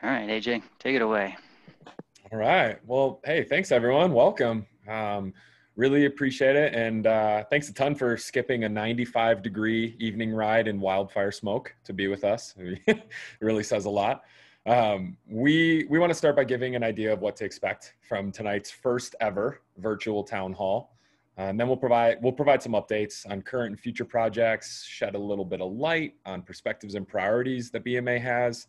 All right, AJ, take it away. All right. Well, hey, thanks everyone. Welcome. Really appreciate it. And thanks a ton for skipping a 95-degree evening ride in wildfire smoke to be with us. It really says a lot. We want to start by giving an idea of what to expect from tonight's first ever virtual town hall. And then we'll provide some updates on current and future projects, shed a little bit of light on perspectives and priorities that BMA has.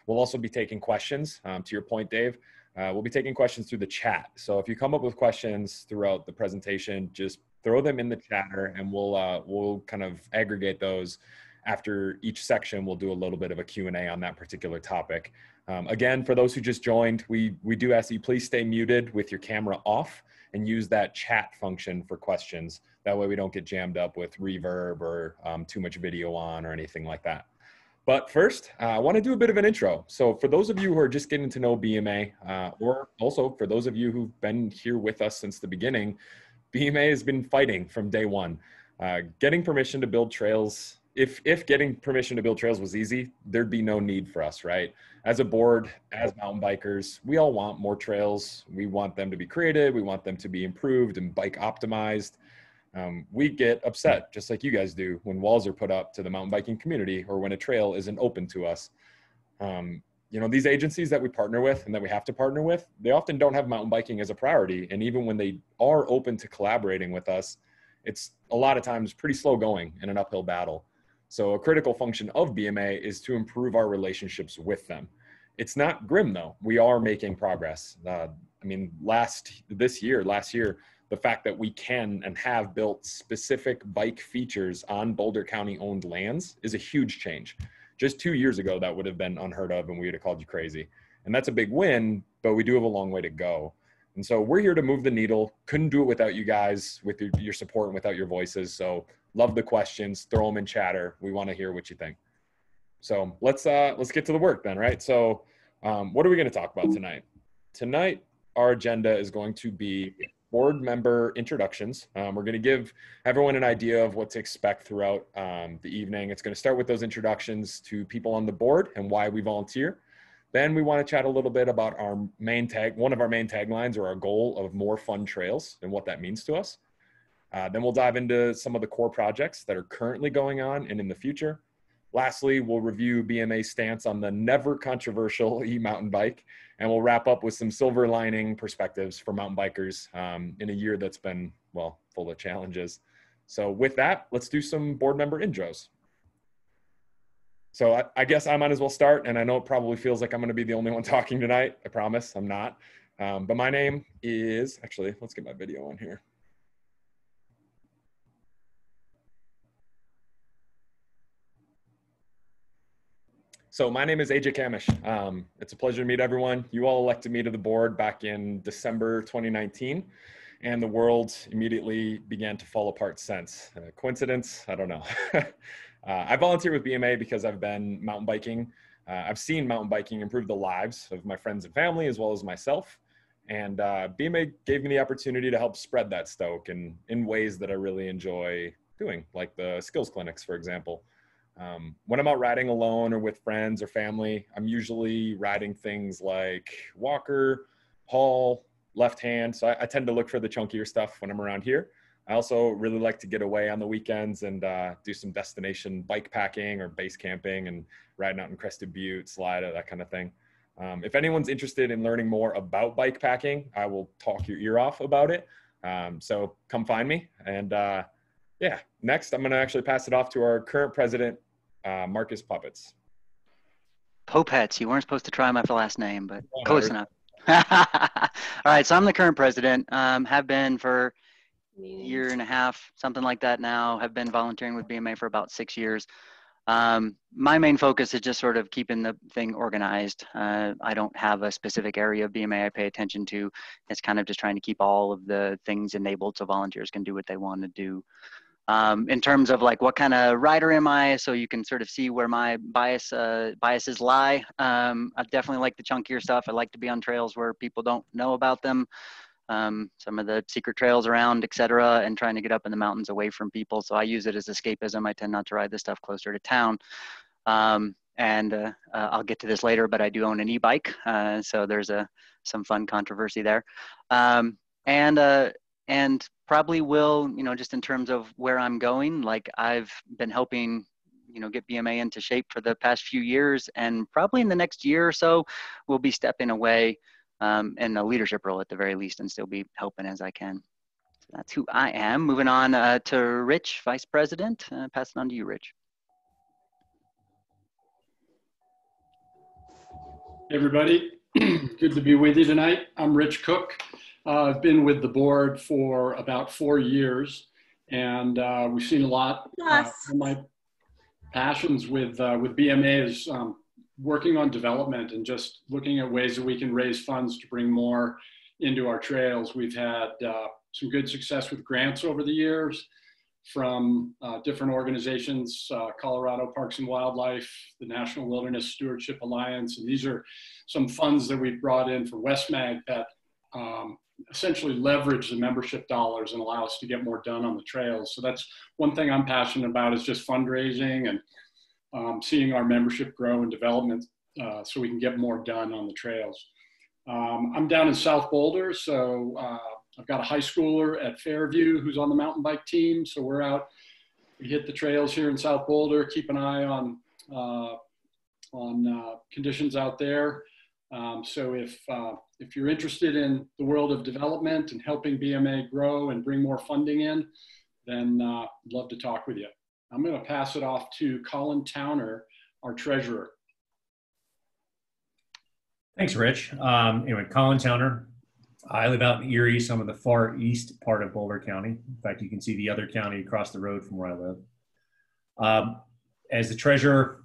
We'll also be taking questions. To your point, Dave, we'll be taking questions through the chat. So if you come up with questions throughout the presentation, just throw them in the chatter and we'll kind of aggregate those. After each section, we'll do a little bit of a Q&A on that particular topic. Again, for those who just joined, we do ask that you please stay muted with your camera off and use that chat function for questions. That way we don't get jammed up with reverb or too much video on or anything like that. But first, I want to do a bit of an intro. So for those of you who are just getting to know BMA, or also for those of you who've been here with us since the beginning, BMA has been fighting from day one. Getting permission to build trails, if getting permission to build trails was easy, there'd be no need for us, right? As a board, as mountain bikers, we all want more trails. We want them to be created. We want them to be improved and bike optimized. We get upset, just like you guys do, when walls are put up to the mountain biking community or when a trail isn't open to us. These agencies that we partner with and that we have to partner with, they often don't have mountain biking as a priority. And even when they are open to collaborating with us, it's a lot of times pretty slow going in an uphill battle. So a critical function of BMA is to improve our relationships with them. It's not grim though. We are making progress. Last year, the fact that we can and have built specific bike features on Boulder County owned lands is a huge change. Just 2 years ago, that would have been unheard of and we would have called you crazy. And that's a big win, but we do have a long way to go. And so we're here to move the needle. Couldn't do it without you guys, with your support and without your voices. So love the questions, throw them in chatter. We want to hear what you think. So let's get to the work then, right? So what are we going to talk about tonight? Tonight, our agenda is going to be board member introductions. We're going to give everyone an idea of what to expect throughout the evening. It's going to start with those introductions to people on the board and why we volunteer. Then we want to chat a little bit about one of our main taglines, or our goal of more fun trails and what that means to us. Then we'll dive into some of the core projects that are currently going on and in the future. Lastly, we'll review BMA's stance on the never controversial e-mountain bike, and we'll wrap up with some silver lining perspectives for mountain bikers in a year that's been, well, full of challenges. So with that, let's do some board member intros. So I guess I might as well start, and I know it probably feels like I'm going to be the only one talking tonight. I promise I'm not. But my name is, actually, let's get my video on here. So my name is AJ Kamish. It's a pleasure to meet everyone. You all elected me to the board back in December 2019, and the world immediately began to fall apart since. Coincidence? I don't know. I volunteer with BMA because I've been mountain biking. I've seen mountain biking improve the lives of my friends and family as well as myself. And BMA gave me the opportunity to help spread that stoke in ways that I really enjoy doing, like the skills clinics, for example. When I'm out riding alone or with friends or family, I'm usually riding things like walker, haul, left hand. So I tend to look for the chunkier stuff when I'm around here. I also really like to get away on the weekends and do some destination bike packing or base camping and riding out in Crested Butte, Salida, that kind of thing. If anyone's interested in learning more about bike packing, I will talk your ear off about it. So come find me. And yeah, next I'm going to actually pass it off to our current president, Marcus Puppets. Popets, you weren't supposed to try my last name, but close enough. All right, so I'm the current president, have been for a year and a half, something like that now, have been volunteering with BMA for about 6 years. My main focus is just sort of keeping the thing organized. I don't have a specific area of BMA I pay attention to. It's kind of just trying to keep all of the things enabled so volunteers can do what they want to do. In terms of like what kind of rider am I, so you can sort of see where my biases lie. I definitely like the chunkier stuff. I like to be on trails where people don't know about them. Some of the secret trails around, etc., and trying to get up in the mountains away from people. So I use it as escapism. I tend not to ride this stuff closer to town. I'll get to this later, but I do own an e-bike, so there's some fun controversy there. And probably will, just in terms of where I'm going, like I've been helping, get BMA into shape for the past few years, and probably in the next year or so, we'll be stepping away in a leadership role at the very least, and still be helping as I can. So that's who I am. Moving on to Rich, Vice President. Pass it on to you, Rich. Hey everybody, good to be with you tonight. I'm Rich Cook. I've been with the board for about 4 years, and we've seen a lot. My passions with BMA is working on development and just looking at ways that we can raise funds to bring more into our trails. We've had some good success with grants over the years from different organizations, Colorado Parks and Wildlife, the National Wilderness Stewardship Alliance, and these are some funds that we've brought in for WestMag that essentially leverage the membership dollars and allow us to get more done on the trails. So that's one thing I'm passionate about, is just fundraising and seeing our membership grow and development so we can get more done on the trails. I'm down in South Boulder, so I've got a high schooler at Fairview who's on the mountain bike team. So we're out, we hit the trails here in South Boulder, keep an eye on conditions out there. So if you're interested in the world of development and helping BMA grow and bring more funding in, then I'd love to talk with you. I'm going to pass it off to Colin Towner, our treasurer. Thanks, Rich. Anyway, Colin Towner. I live out in Erie, some of the far east part of Boulder County. In fact, you can see the other county across the road from where I live. As the treasurer,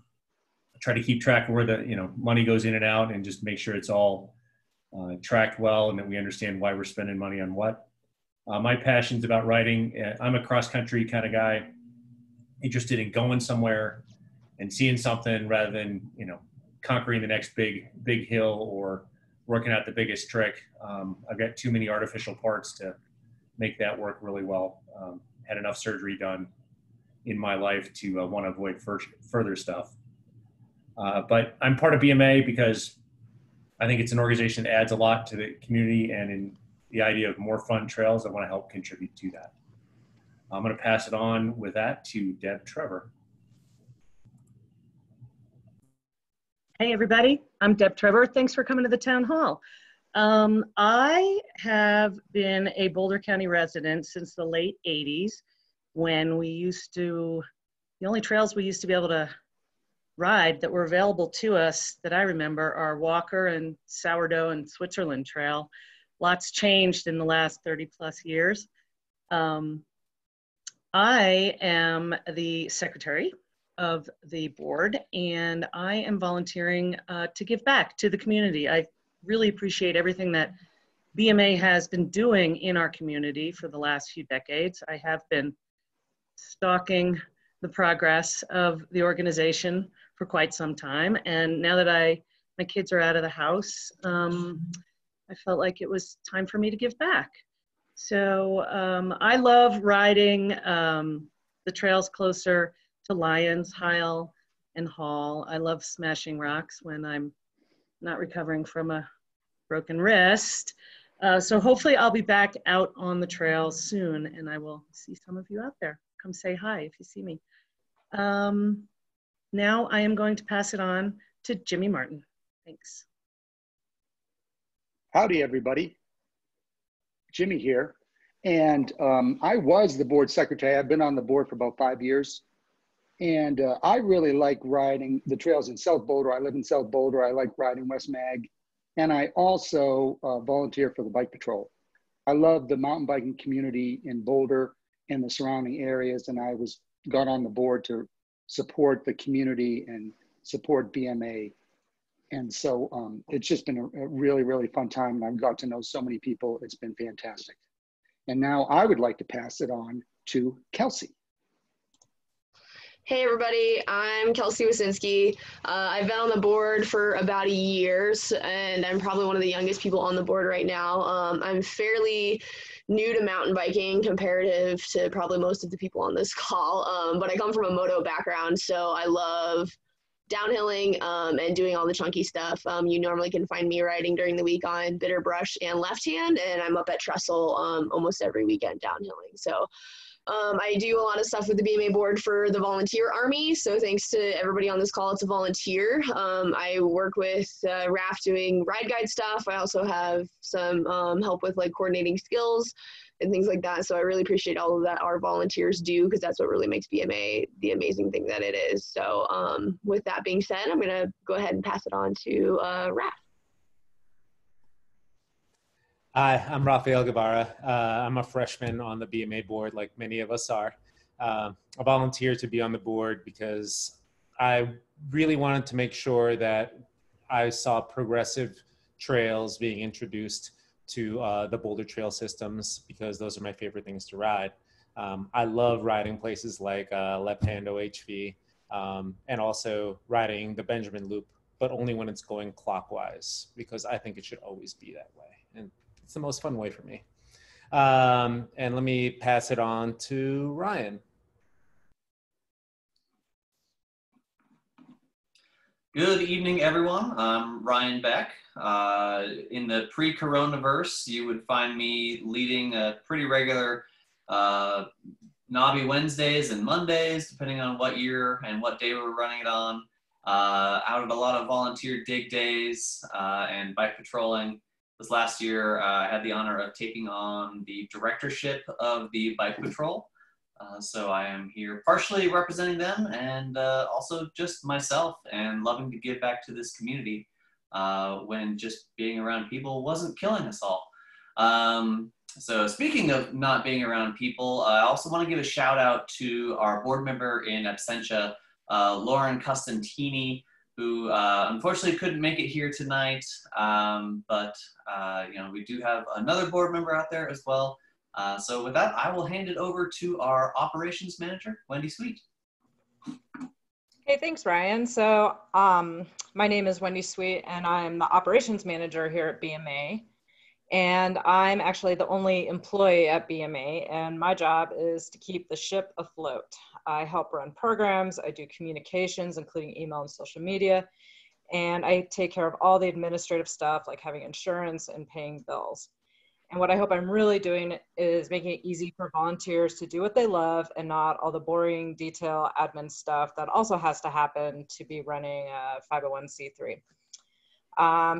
I try to keep track of where the money goes in and out, and just make sure it's all tracked well, and that we understand why we're spending money on what. My passion's about riding. I'm a cross-country kind of guy, interested in going somewhere and seeing something rather than conquering the next big hill or working out the biggest trick. I've got too many artificial parts to make that work really well. Had enough surgery done in my life to want to avoid further stuff. But I'm part of BMA because I think it's an organization that adds a lot to the community, and in the idea of more fun trails, I want to help contribute to that. I'm going to pass it on with that to Deb Trevor. Hey everybody, I'm Deb Trevor. Thanks for coming to the town hall. I have been a Boulder County resident since the late 80s, when the only trails we used to be able to ride that were available to us that I remember are Walker and Sourdough and Switzerland Trail. Lots changed in the last 30 plus years. I am the secretary of the board, and I am volunteering to give back to the community. I really appreciate everything that BMA has been doing in our community for the last few decades. I have been stalking the progress of the organization for quite some time, and now that my kids are out of the house, I felt like it was time for me to give back. So I love riding the trails closer to Lyons, Heil, and Hall. I love smashing rocks when I'm not recovering from a broken wrist. So hopefully I'll be back out on the trails soon, and I will see some of you out there. Come say hi if you see me. Now I am going to pass it on to Jimmy Martin. Thanks. Howdy, everybody. Jimmy here. And I was the board secretary. I've been on the board for about 5 years. And I really like riding the trails in South Boulder. I live in South Boulder. I like riding West Mag. And I also volunteer for the Bike Patrol. I love the mountain biking community in Boulder and the surrounding areas. And I got on the board to support the community and support BMA. And so it's just been a really, really fun time. And I've got to know so many people. It's been fantastic. And now I would like to pass it on to Kelsey. Hey everybody, I'm Kelsey Wasinski. I've been on the board for about a year, and I'm probably one of the youngest people on the board right now. I'm fairly new to mountain biking comparative to probably most of the people on this call, but I come from a moto background, so I love downhilling and doing all the chunky stuff. You normally can find me riding during the week on bitter brush and left hand, and I'm up at Trestle almost every weekend downhilling. So I do a lot of stuff with the BMA board for the volunteer army. So thanks to everybody on this call, it's a volunteer. I work with RAF doing ride guide stuff. I also have some help with like coordinating skills and things like that. So I really appreciate all of that our volunteers do, because that's what really makes BMA the amazing thing that it is. So with that being said, I'm gonna go ahead and pass it on to Raph. Hi, I'm Rafael Guevara. I'm a freshman on the BMA board, like many of us are. I volunteered to be on the board because I really wanted to make sure that I saw progressive trails being introduced to the boulder trail systems, because those are my favorite things to ride. I love riding places like left-hand LHOHV and also riding the Benjamin Loop, but only when it's going clockwise, because I think it should always be that way. And it's the most fun way for me. And let me pass it on to Ryan. Good evening, everyone. I'm Ryan Beck. In the pre-coronaverse, you would find me leading a pretty regular Knobby Wednesdays and Mondays, depending on what year and what day we're running it on. Out at a lot of volunteer dig days and bike patrolling. This last year, I had the honor of taking on the directorship of the bike patrol. So I am here partially representing them, and also just myself, and loving to give back to this community when just being around people wasn't killing us all. So speaking of not being around people, I also want to give a shout out to our board member in absentia, Lauren Costantini, who unfortunately couldn't make it here tonight, but you know, we do have another board member out there as well. So with that, I will hand it over to our operations manager, Wendy Sweet. Hey, thanks, Ryan. So my name is Wendy Sweet, and I'm the operations manager here at BMA. And I'm actually the only employee at BMA, and my job is to keep the ship afloat. I help run programs, I do communications, including email and social media, and I take care of all the administrative stuff like having insurance and paying bills. And what I hope I'm really doing is making it easy for volunteers to do what they love and not all the boring detail admin stuff that also has to happen to be running a 501c3.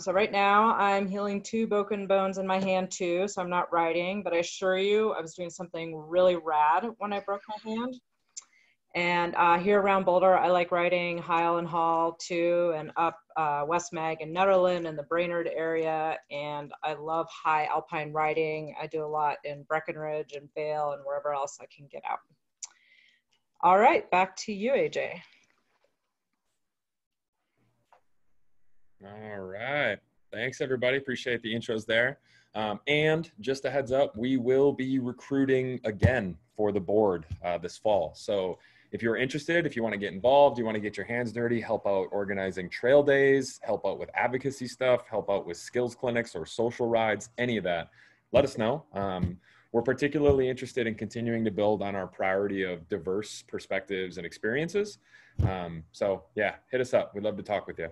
So right now I'm healing 2 broken bones in my hand too, so I'm not riding, but I assure you I was doing something really rad when I broke my hand. And here around Boulder, I like riding Heil and Hall too, and up West Mag and Netherland and the Brainerd area. And I love high alpine riding. I do a lot in Breckenridge and Vail and wherever else I can get out. All right, back to you, AJ. All right. Thanks, everybody. Appreciate the intros there. And just a heads up, we will be recruiting again for the board this fall. So if you're interested, if you want to get involved, you want to get your hands dirty, help out organizing trail days, help out with advocacy stuff, help out with skills clinics or social rides, any of that, let us know. We're particularly interested in continuing to build on our priority of diverse perspectives and experiences. So yeah, hit us up. We'd love to talk with you.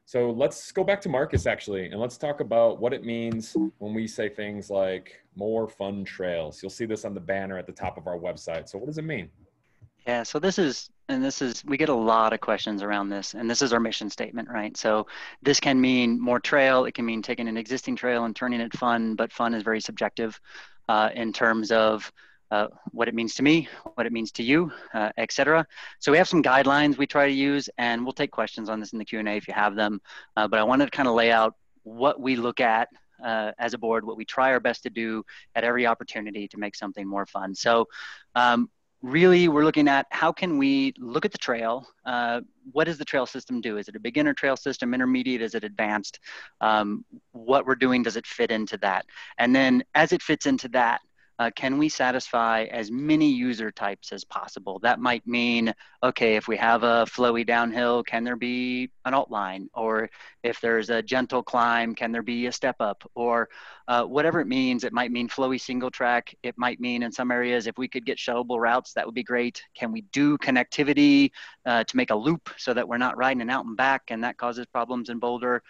So let's go back to Marcus actually, and let's talk about what it means when we say things like more fun trails. You'll see this on the banner at the top of our website. So what does it mean? Yeah, so we get a lot of questions around this, and this is our mission statement, right? So this can mean more trail, it can mean taking an existing trail and turning it fun, but fun is very subjective in terms of what it means to me, what it means to you, etc. So we have some guidelines we try to use, and we'll take questions on this in the Q&A if you have them. But I wanted to kind of lay out what we look at as a board, what we try our best to do at every opportunity to make something more fun. So really, we're looking at how can we look at the trail. What does the trail system do? Is it a beginner trail system, intermediate? Is it advanced? What we're doing, does it fit into that? And then as it fits into that, can we satisfy as many user types as possible? That might mean, okay, if we have a flowy downhill, can there be an alt line? Or if there's a gentle climb, can there be a step up? Or whatever it means. It might mean flowy single track. It might mean in some areas, if we could get shuttleable routes, that would be great. Can we do connectivity to make a loop so that we're not riding an out and back and that causes problems in Boulder?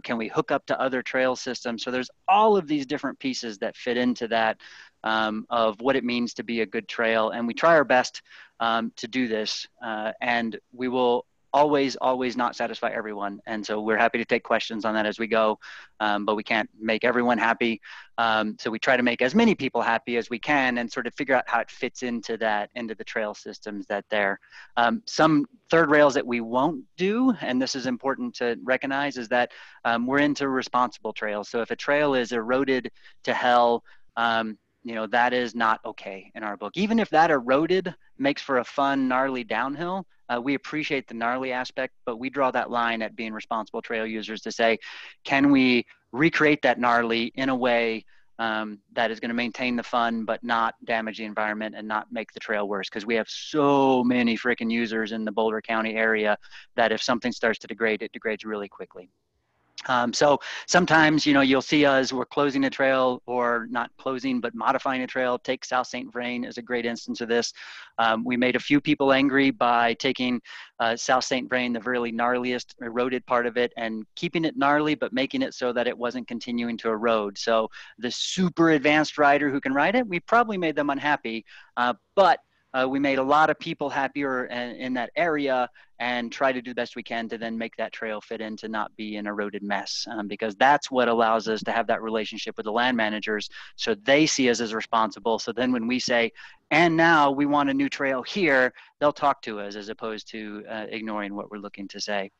Can we hook up to other trail systems? So there's all of these different pieces that fit into that of what it means to be a good trail. And we try our best to do this. And we will always not satisfy everyone. And so we're happy to take questions on that as we go, but we can't make everyone happy. So we try to make as many people happy as we can and sort of figure out how it fits into the trail systems that there. Some third rails that we won't do, and this is important to recognize, is that we're into responsible trails. So if a trail is eroded to hell, you know, that is not okay in our book. Even if that eroded makes for a fun, gnarly downhill, we appreciate the gnarly aspect, but we draw that line at being responsible trail users to say, can we recreate that gnarly in a way that is going to maintain the fun, but not damage the environment and not make the trail worse? Because we have so many freaking users in the Boulder County area that if something starts to degrade, it degrades really quickly. So sometimes, you know, you'll see us, we're closing a trail, or not closing, but modifying a trail. Take South St. Vrain as a great instance of this. We made a few people angry by taking South St. Vrain, the really gnarliest eroded part of it, and keeping it gnarly, but making it so that it wasn't continuing to erode. So the super advanced rider who can ride it, we probably made them unhappy, but we made a lot of people happier in that area and try to do the best we can to then make that trail fit in to not be an eroded mess, because that's what allows us to have that relationship with the land managers, so they see us as responsible. So then when we say, and now we want a new trail here, they'll talk to us as opposed to ignoring what we're looking to say.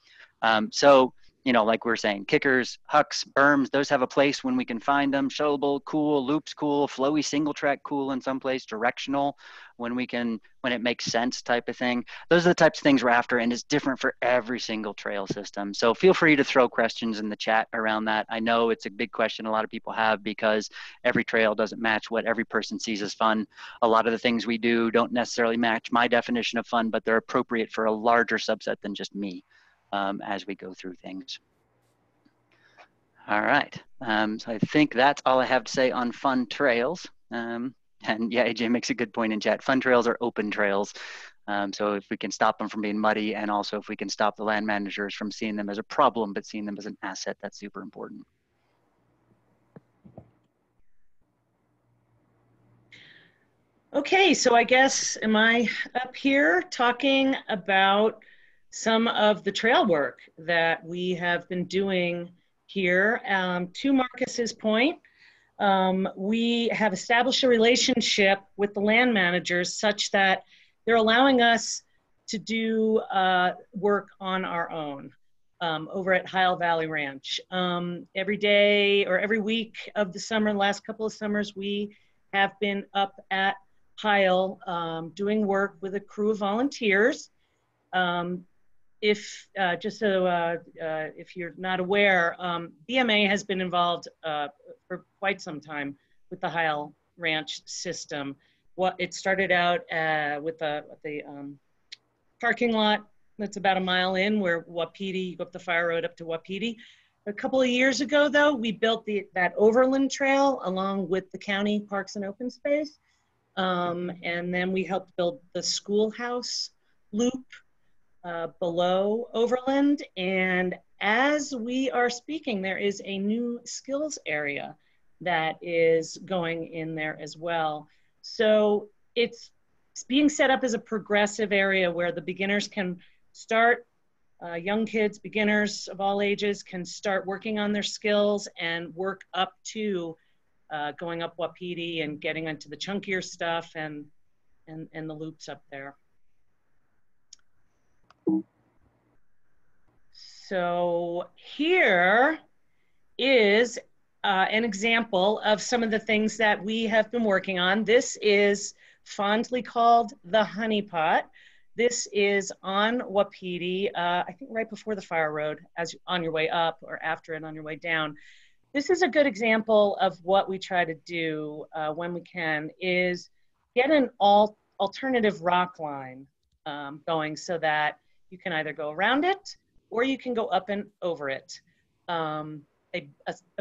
So, you know, like we're saying, kickers, hucks, berms, those have a place when we can find them. Shuttleable, cool. Loops, cool. Flowy single track, cool in some place. Directional, when it makes sense, type of thing. Those are the types of things we're after, and it's different for every single trail system. So feel free to throw questions in the chat around that. I know it's a big question a lot of people have, because every trail doesn't match what every person sees as fun. A lot of the things we do don't necessarily match my definition of fun, but they're appropriate for a larger subset than just me. As we go through things. All right, so I think that's all I have to say on fun trails. And yeah, AJ makes a good point in chat. Fun trails are open trails. So if we can stop them from being muddy, and also if we can stop the land managers from seeing them as a problem, but seeing them as an asset, that's super important. Okay, so I guess, am I up here talking about some of the trail work that we have been doing here? To Marcus's point, we have established a relationship with the land managers such that they're allowing us to do work on our own over at Heil Valley Ranch. Every day or every week of the summer, the last couple of summers, we have been up at Heil doing work with a crew of volunteers. If you're not aware, BMA has been involved for quite some time with the Heil Ranch system. It started out with the parking lot that's about a mile in, where Wapiti, you go up the fire road up to Wapiti. A couple of years ago, though, we built that overland trail along with the county parks and open space. And then we helped build the schoolhouse loop below Overland. And as we are speaking, there is a new skills area that is going in there as well. So it's being set up as a progressive area where the beginners can start, young kids, beginners of all ages can start working on their skills and work up to going up Wapiti and getting into the chunkier stuff and the loops up there. So here is an example of some of the things that we have been working on. This is fondly called the honey pot. This is on Wapiti, I think right before the fire road, as on your way up, or after it on your way down. this is a good example of what we try to do when we can, is get an alternative rock line going so that you can either go around it or you can go up and over it. A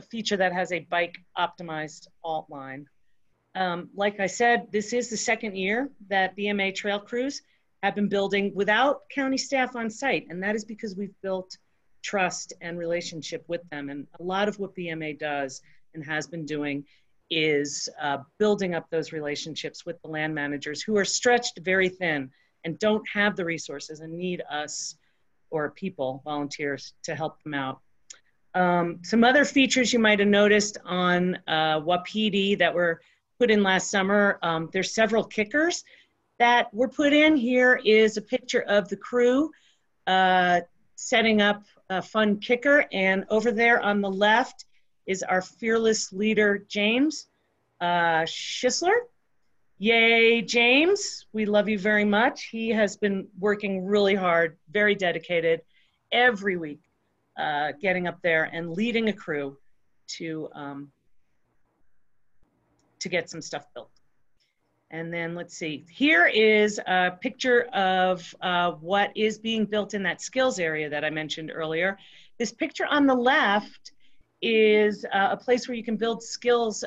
feature that has a bike optimized alt line. Like I said, this is the second year that BMA trail crews have been building without county staff on site. And that is because we've built trust and relationship with them. And a lot of what BMA does and has been doing is building up those relationships with the land managers who are stretched very thin and don't have the resources and need us or people, volunteers, to help them out. Some other features you might have noticed on WAPD that were put in last summer, there's several kickers that were put in. Here is a picture of the crew setting up a fun kicker, and over there on the left is our fearless leader, James Schisler. Yay, James, we love you very much. He has been working really hard, very dedicated, every week, getting up there and leading a crew to get some stuff built. And then let's see, here is a picture of what is being built in that skills area that I mentioned earlier. This picture on the left is a place where you can build skills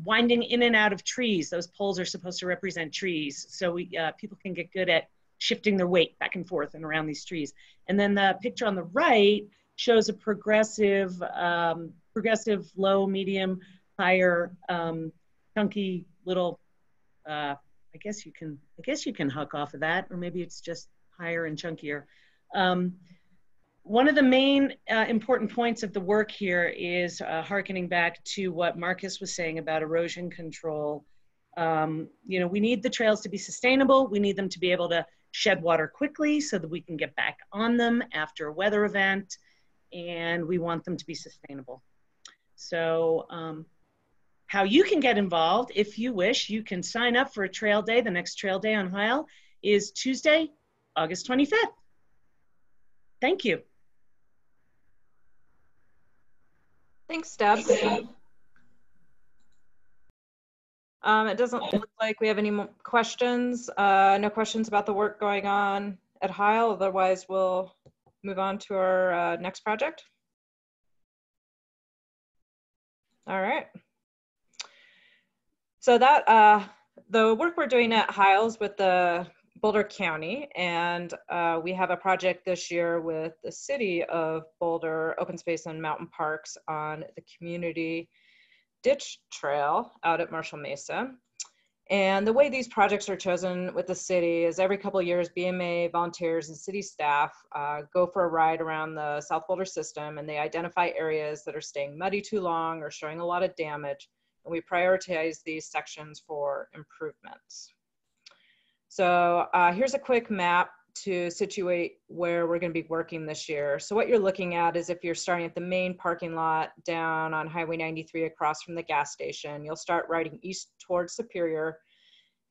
winding in and out of trees. Those poles are supposed to represent trees. So people can get good at shifting their weight back and forth and around these trees. And then the picture on the right shows a progressive, low, medium, higher, chunky little, I guess you can hook off of that, or maybe it's just higher and chunkier. One of the main important points of the work here is hearkening back to what Marcus was saying about erosion control. You know, we need the trails to be sustainable. We need them to be able to shed water quickly so that we can get back on them after a weather event, and we want them to be sustainable. So how you can get involved, if you wish, you can sign up for a trail day. The next trail day on Heil is Tuesday, August 25th. Thank you. Thanks, Deb. It doesn't look like we have any more questions. No questions about the work going on at Heil. Otherwise, we'll move on to our next project. All right. So that the work we're doing at Heil is with the Boulder County, and we have a project this year with the City of Boulder Open Space and Mountain Parks on the Community Ditch Trail out at Marshall Mesa. And the way these projects are chosen with the city is every couple of years, BMA volunteers and city staff go for a ride around the South Boulder system, and they identify areas that are staying muddy too long or showing a lot of damage. And we prioritize these sections for improvements. So here's a quick map to situate where we're going to be working this year. So what you're looking at is if you're starting at the main parking lot down on Highway 93 across from the gas station, you'll start riding east towards Superior,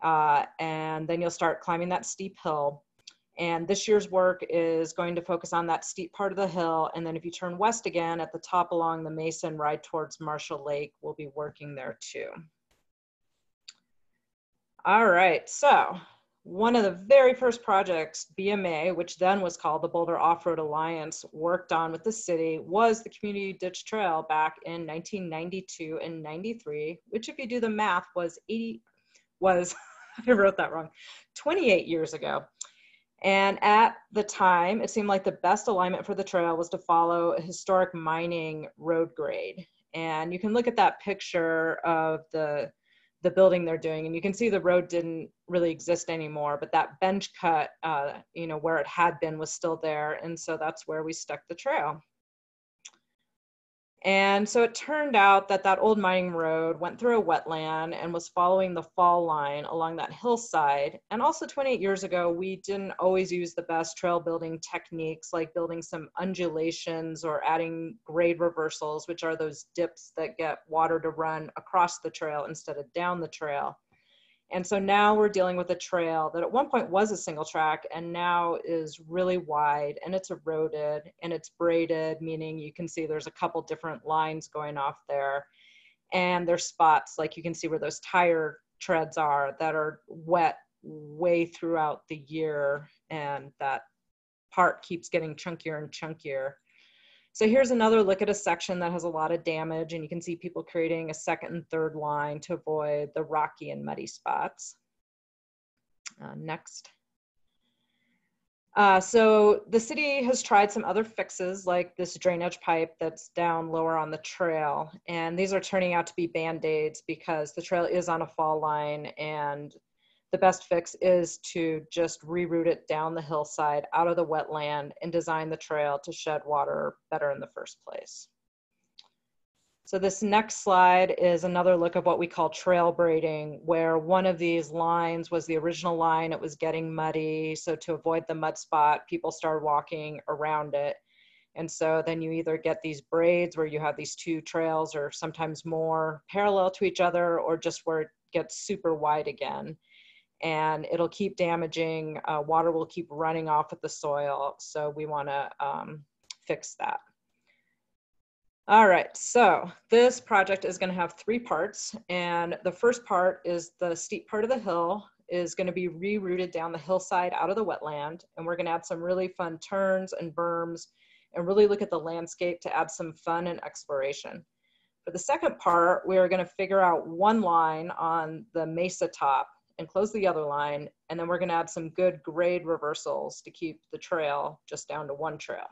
and then you'll start climbing that steep hill. And this year's work is going to focus on that steep part of the hill. And then if you turn west again at the top along the Mesa and ride towards Marshall Lake, we'll be working there too. All right, so one of the very first projects BMA, which then was called the Boulder Off-Road Alliance, worked on with the city was the Community Ditch Trail back in 1992 and 93, which if you do the math I wrote that wrong, 28 years ago. And at the time, it seemed like the best alignment for the trail was to follow a historic mining road grade. And you can look at that picture of the building they're doing, and you can see the road didn't really exist anymore, but that bench cut, you know, where it had been was still there. And so that's where we stuck the trail. And so it turned out that that old mining road went through a wetland and was following the fall line along that hillside. And also 28 years ago, we didn't always use the best trail building techniques like building some undulations or adding grade reversals, which are those dips that get water to run across the trail instead of down the trail. And so now we're dealing with a trail that at one point was a single track and now is really wide, and it's eroded and it's braided, meaning you can see there's a couple different lines going off there. And there's spots, like you can see where those tire treads are, that are wet way throughout the year, and that part keeps getting chunkier and chunkier. So here's another look at a section that has a lot of damage, and you can see people creating a second and third line to avoid the rocky and muddy spots. Next. So the city has tried some other fixes, like this drainage pipe that's down lower on the trail, and these are turning out to be Band-Aids because the trail is on a fall line, and the best fix is to just reroute it down the hillside out of the wetland and design the trail to shed water better in the first place. So this next slide is another look at what we call trail braiding, where one of these lines was the original line. It was getting muddy. So to avoid the mud spot, people started walking around it. And so then you either get these braids where you have these two trails, or sometimes more parallel to each other, or just where it gets super wide again. And it'll keep damaging, water will keep running off of the soil. So we want to fix that. All right, so this project is going to have 3 parts, and the first part is the steep part of the hill is going to be rerouted down the hillside out of the wetland, and we're going to add some really fun turns and berms and really look at the landscape to add some fun and exploration. For the second part, we're going to figure out one line on the Mesa top and close the other line, and then we're going to add some good grade reversals to keep the trail just down to one trail.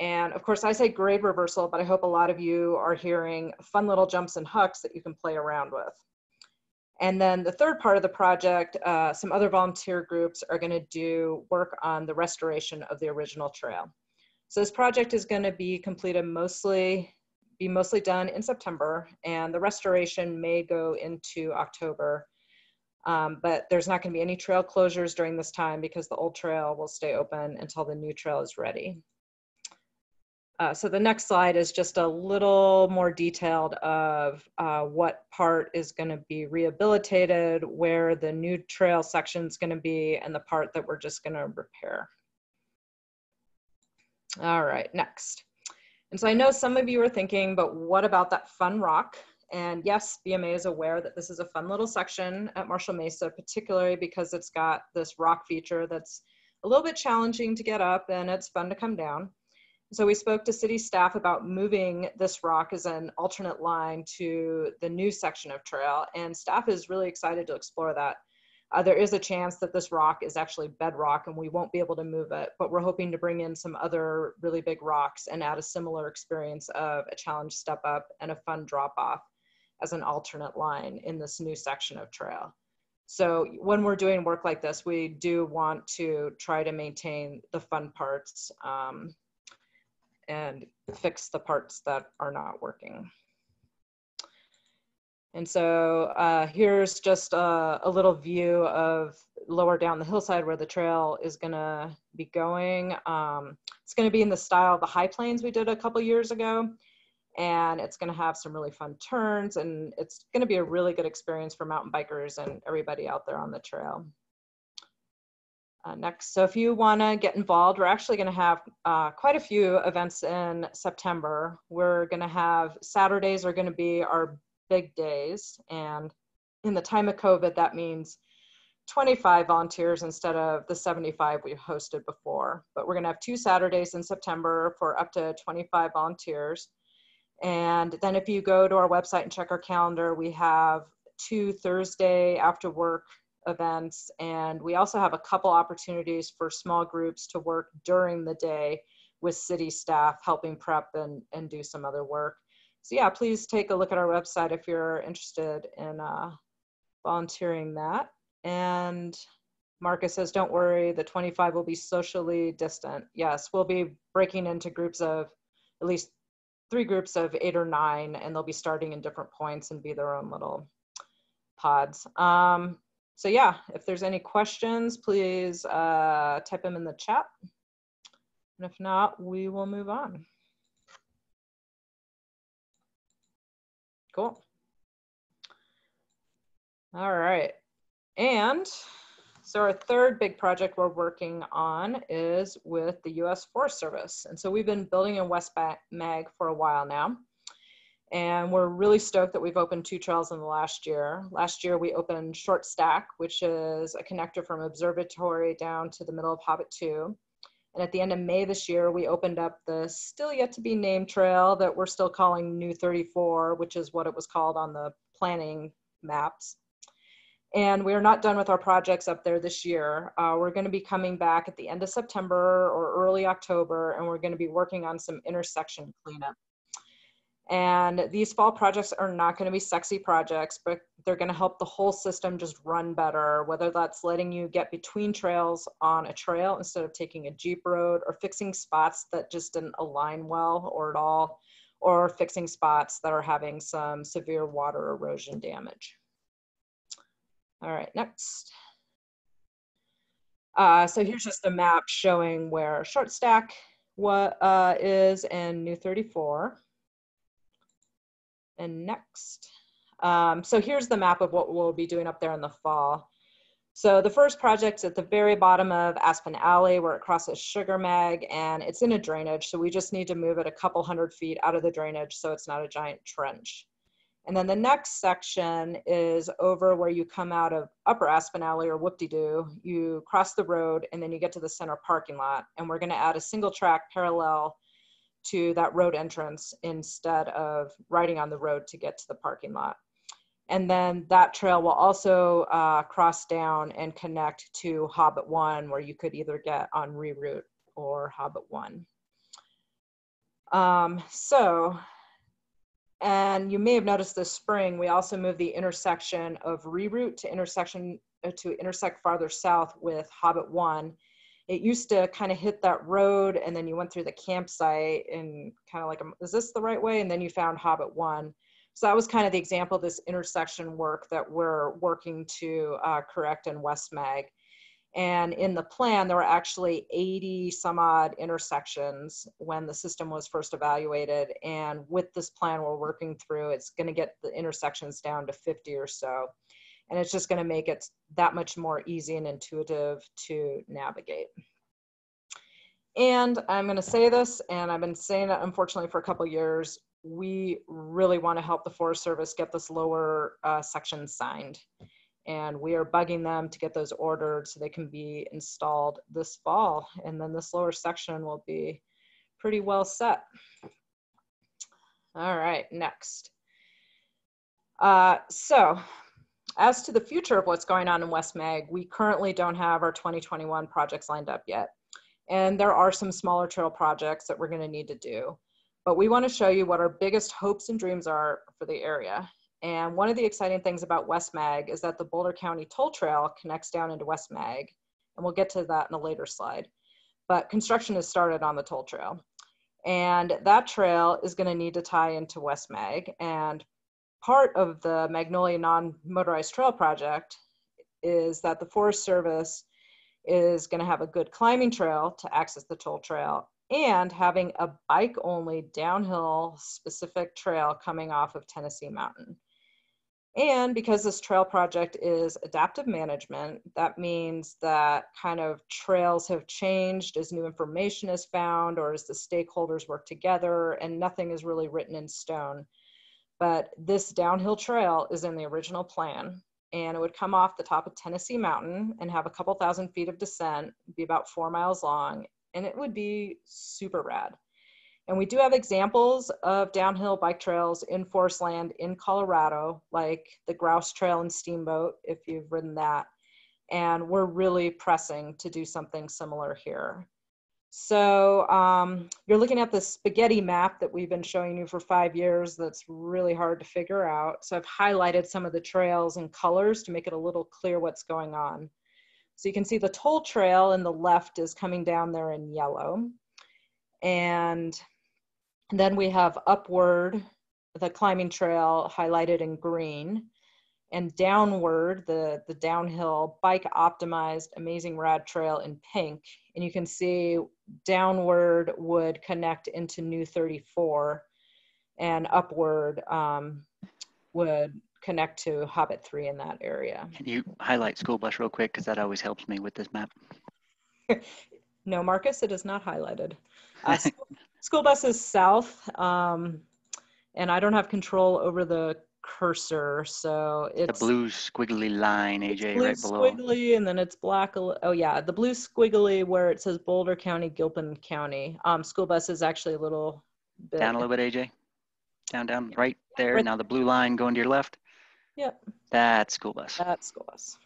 And of course, I say grade reversal, but I hope a lot of you are hearing fun little jumps and hucks that you can play around with. And then the third part of the project, some other volunteer groups are going to do work on the restoration of the original trail. So this project is going to be completed mostly done in September, and the restoration may go into October. But there's not going to be any trail closures during this time because the old trail will stay open until the new trail is ready. So the next slide is just a little more detailed of what part is going to be rehabilitated, where the new trail section is going to be, and the part that we're just going to repair. All right, next. And so I know some of you are thinking, but what about that fun rock? And yes, BMA is aware that this is a fun little section at Marshall Mesa, particularly because it's got this rock feature that's a little bit challenging to get up and it's fun to come down. So we spoke to city staff about moving this rock as an alternate line to the new section of trail, and staff is really excited to explore that. There is a chance that this rock is actually bedrock and we won't be able to move it, but we're hoping to bring in some other really big rocks and add a similar experience of a challenge step up and a fun drop off as an alternate line in this new section of trail. So when we're doing work like this, we do want to try to maintain the fun parts and fix the parts that are not working. And so here's just a little view of lower down the hillside where the trail is gonna be going. It's gonna be in the style of the high plains we did a couple years ago. And it's gonna have some really fun turns, and it's gonna be a really good experience for mountain bikers and everybody out there on the trail. Next, so if you wanna get involved, we're actually gonna have quite a few events in September. We're gonna have, Saturdays are gonna be our big days, and in the time of COVID, that means 25 volunteers instead of the 75 we hosted before. But we're gonna have 2 Saturdays in September for up to 25 volunteers. And then if you go to our website and check our calendar, we have 2 Thursday after work events. And we also have a couple opportunities for small groups to work during the day with city staff helping prep and do some other work. So yeah, please take a look at our website if you're interested in volunteering that. And Marcus says, don't worry, the 25 will be socially distant. Yes, we'll be breaking into groups of at least 3 groups of 8 or 9, and they'll be starting in different points and be their own little pods. So yeah, if there's any questions, please type them in the chat. And if not, we will move on. Cool. All right. And so our third big project we're working on is with the U.S. Forest Service. And so we've been building in West Mag for a while now. And we're really stoked that we've opened 2 trails in the last year. Last year we opened Short Stack, which is a connector from Observatory down to the middle of Hobbit 2. And at the end of May this year, we opened up the still yet to be named trail that we're still calling New 34, which is what it was called on the planning maps. And we're not done with our projects up there this year. We're going to be coming back at the end of September or early October, and we're going to be working on some intersection cleanup. And these fall projects are not going to be sexy projects, but they're going to help the whole system just run better, whether that's letting you get between trails on a trail instead of taking a Jeep road, or fixing spots that just didn't align well or at all, or fixing spots that are having some severe water erosion damage. All right, next. So here's just a map showing where Short Stack is in New 34. And next. So here's the map of what we'll be doing up there in the fall. So the first project's at the very bottom of Aspen Alley where it crosses Sugar Mag, and it's in a drainage. So we just need to move it a couple 100 feet out of the drainage so it's not a giant trench. And then the next section is over where you come out of Upper Aspen Alley or Whoop-de-Doo. You cross the road and then you get to the center parking lot. And we're going to add a single track parallel to that road entrance instead of riding on the road to get to the parking lot. And then that trail will also cross down and connect to Hobbit 1, where you could either get on Reroute or Hobbit 1. And you may have noticed this spring, we also moved the intersection of Reroute to intersect farther south with Hobbit 1. It used to kind of hit that road and then you went through the campsite and kind of like, is this the right way? And then you found Hobbit 1. So that was kind of the example of this intersection work that we're working to correct in West Mag. And in the plan, there were actually 80 some odd intersections when the system was first evaluated. And with this plan we're working through, it's going to get the intersections down to 50 or so. And it's just going to make it that much more easy and intuitive to navigate. And I'm going to say this, and I've been saying it unfortunately for a couple of years, we really want to help the Forest Service get this lower section signed. And we are bugging them to get those ordered so they can be installed this fall. And then this lower section will be pretty well set. All right, next. So as to the future of what's going on in West Mag, we currently don't have our 2021 projects lined up yet. And there are some smaller trail projects that we're going to need to do. But we want to show you what our biggest hopes and dreams are for the area. And one of the exciting things about West Mag is that the Boulder County Toll Trail connects down into West Mag. And we'll get to that in a later slide. But construction has started on the toll trail. And that trail is going to need to tie into West Mag. And part of the Magnolia Non-Motorized Trail Project is that the Forest Service is going to have a good climbing trail to access the toll trail and having a bike-only downhill specific trail coming off of Tennessee Mountain. And because this trail project is adaptive management, that means that kind of trails have changed as new information is found or as the stakeholders work together, and nothing is really written in stone. But this downhill trail is in the original plan, and it would come off the top of Tennessee Mountain and have a couple thousand feet of descent, be about 4 miles long, and it would be super rad. And we do have examples of downhill bike trails in forest land in Colorado, like the Grouse Trail and Steamboat, if you've ridden that. And we're really pressing to do something similar here. So you're looking at the spaghetti map that we've been showing you for 5 years that's really hard to figure out. So I've highlighted some of the trails in colors to make it a little clear what's going on. So you can see the toll trail in the left is coming down there in yellow. And then we have upward, the climbing trail highlighted in green, and downward, the downhill bike optimized amazing rad trail in pink. And you can see downward would connect into New 34 and upward would connect to Hobbit 3 in that area. Can you highlight school bus real quick? Because that always helps me with this map. No, Marcus, it is not highlighted. School bus is south, and I don't have control over the cursor, so it's the blue squiggly line, AJ, blue right below. squiggly, and then it's black. Oh yeah, the blue squiggly where it says Boulder County, Gilpin County. School bus is actually a little bit Down a little bit, AJ. Down, right there. Right. Now the blue line going to your left. Yep. That's school bus. That's school bus.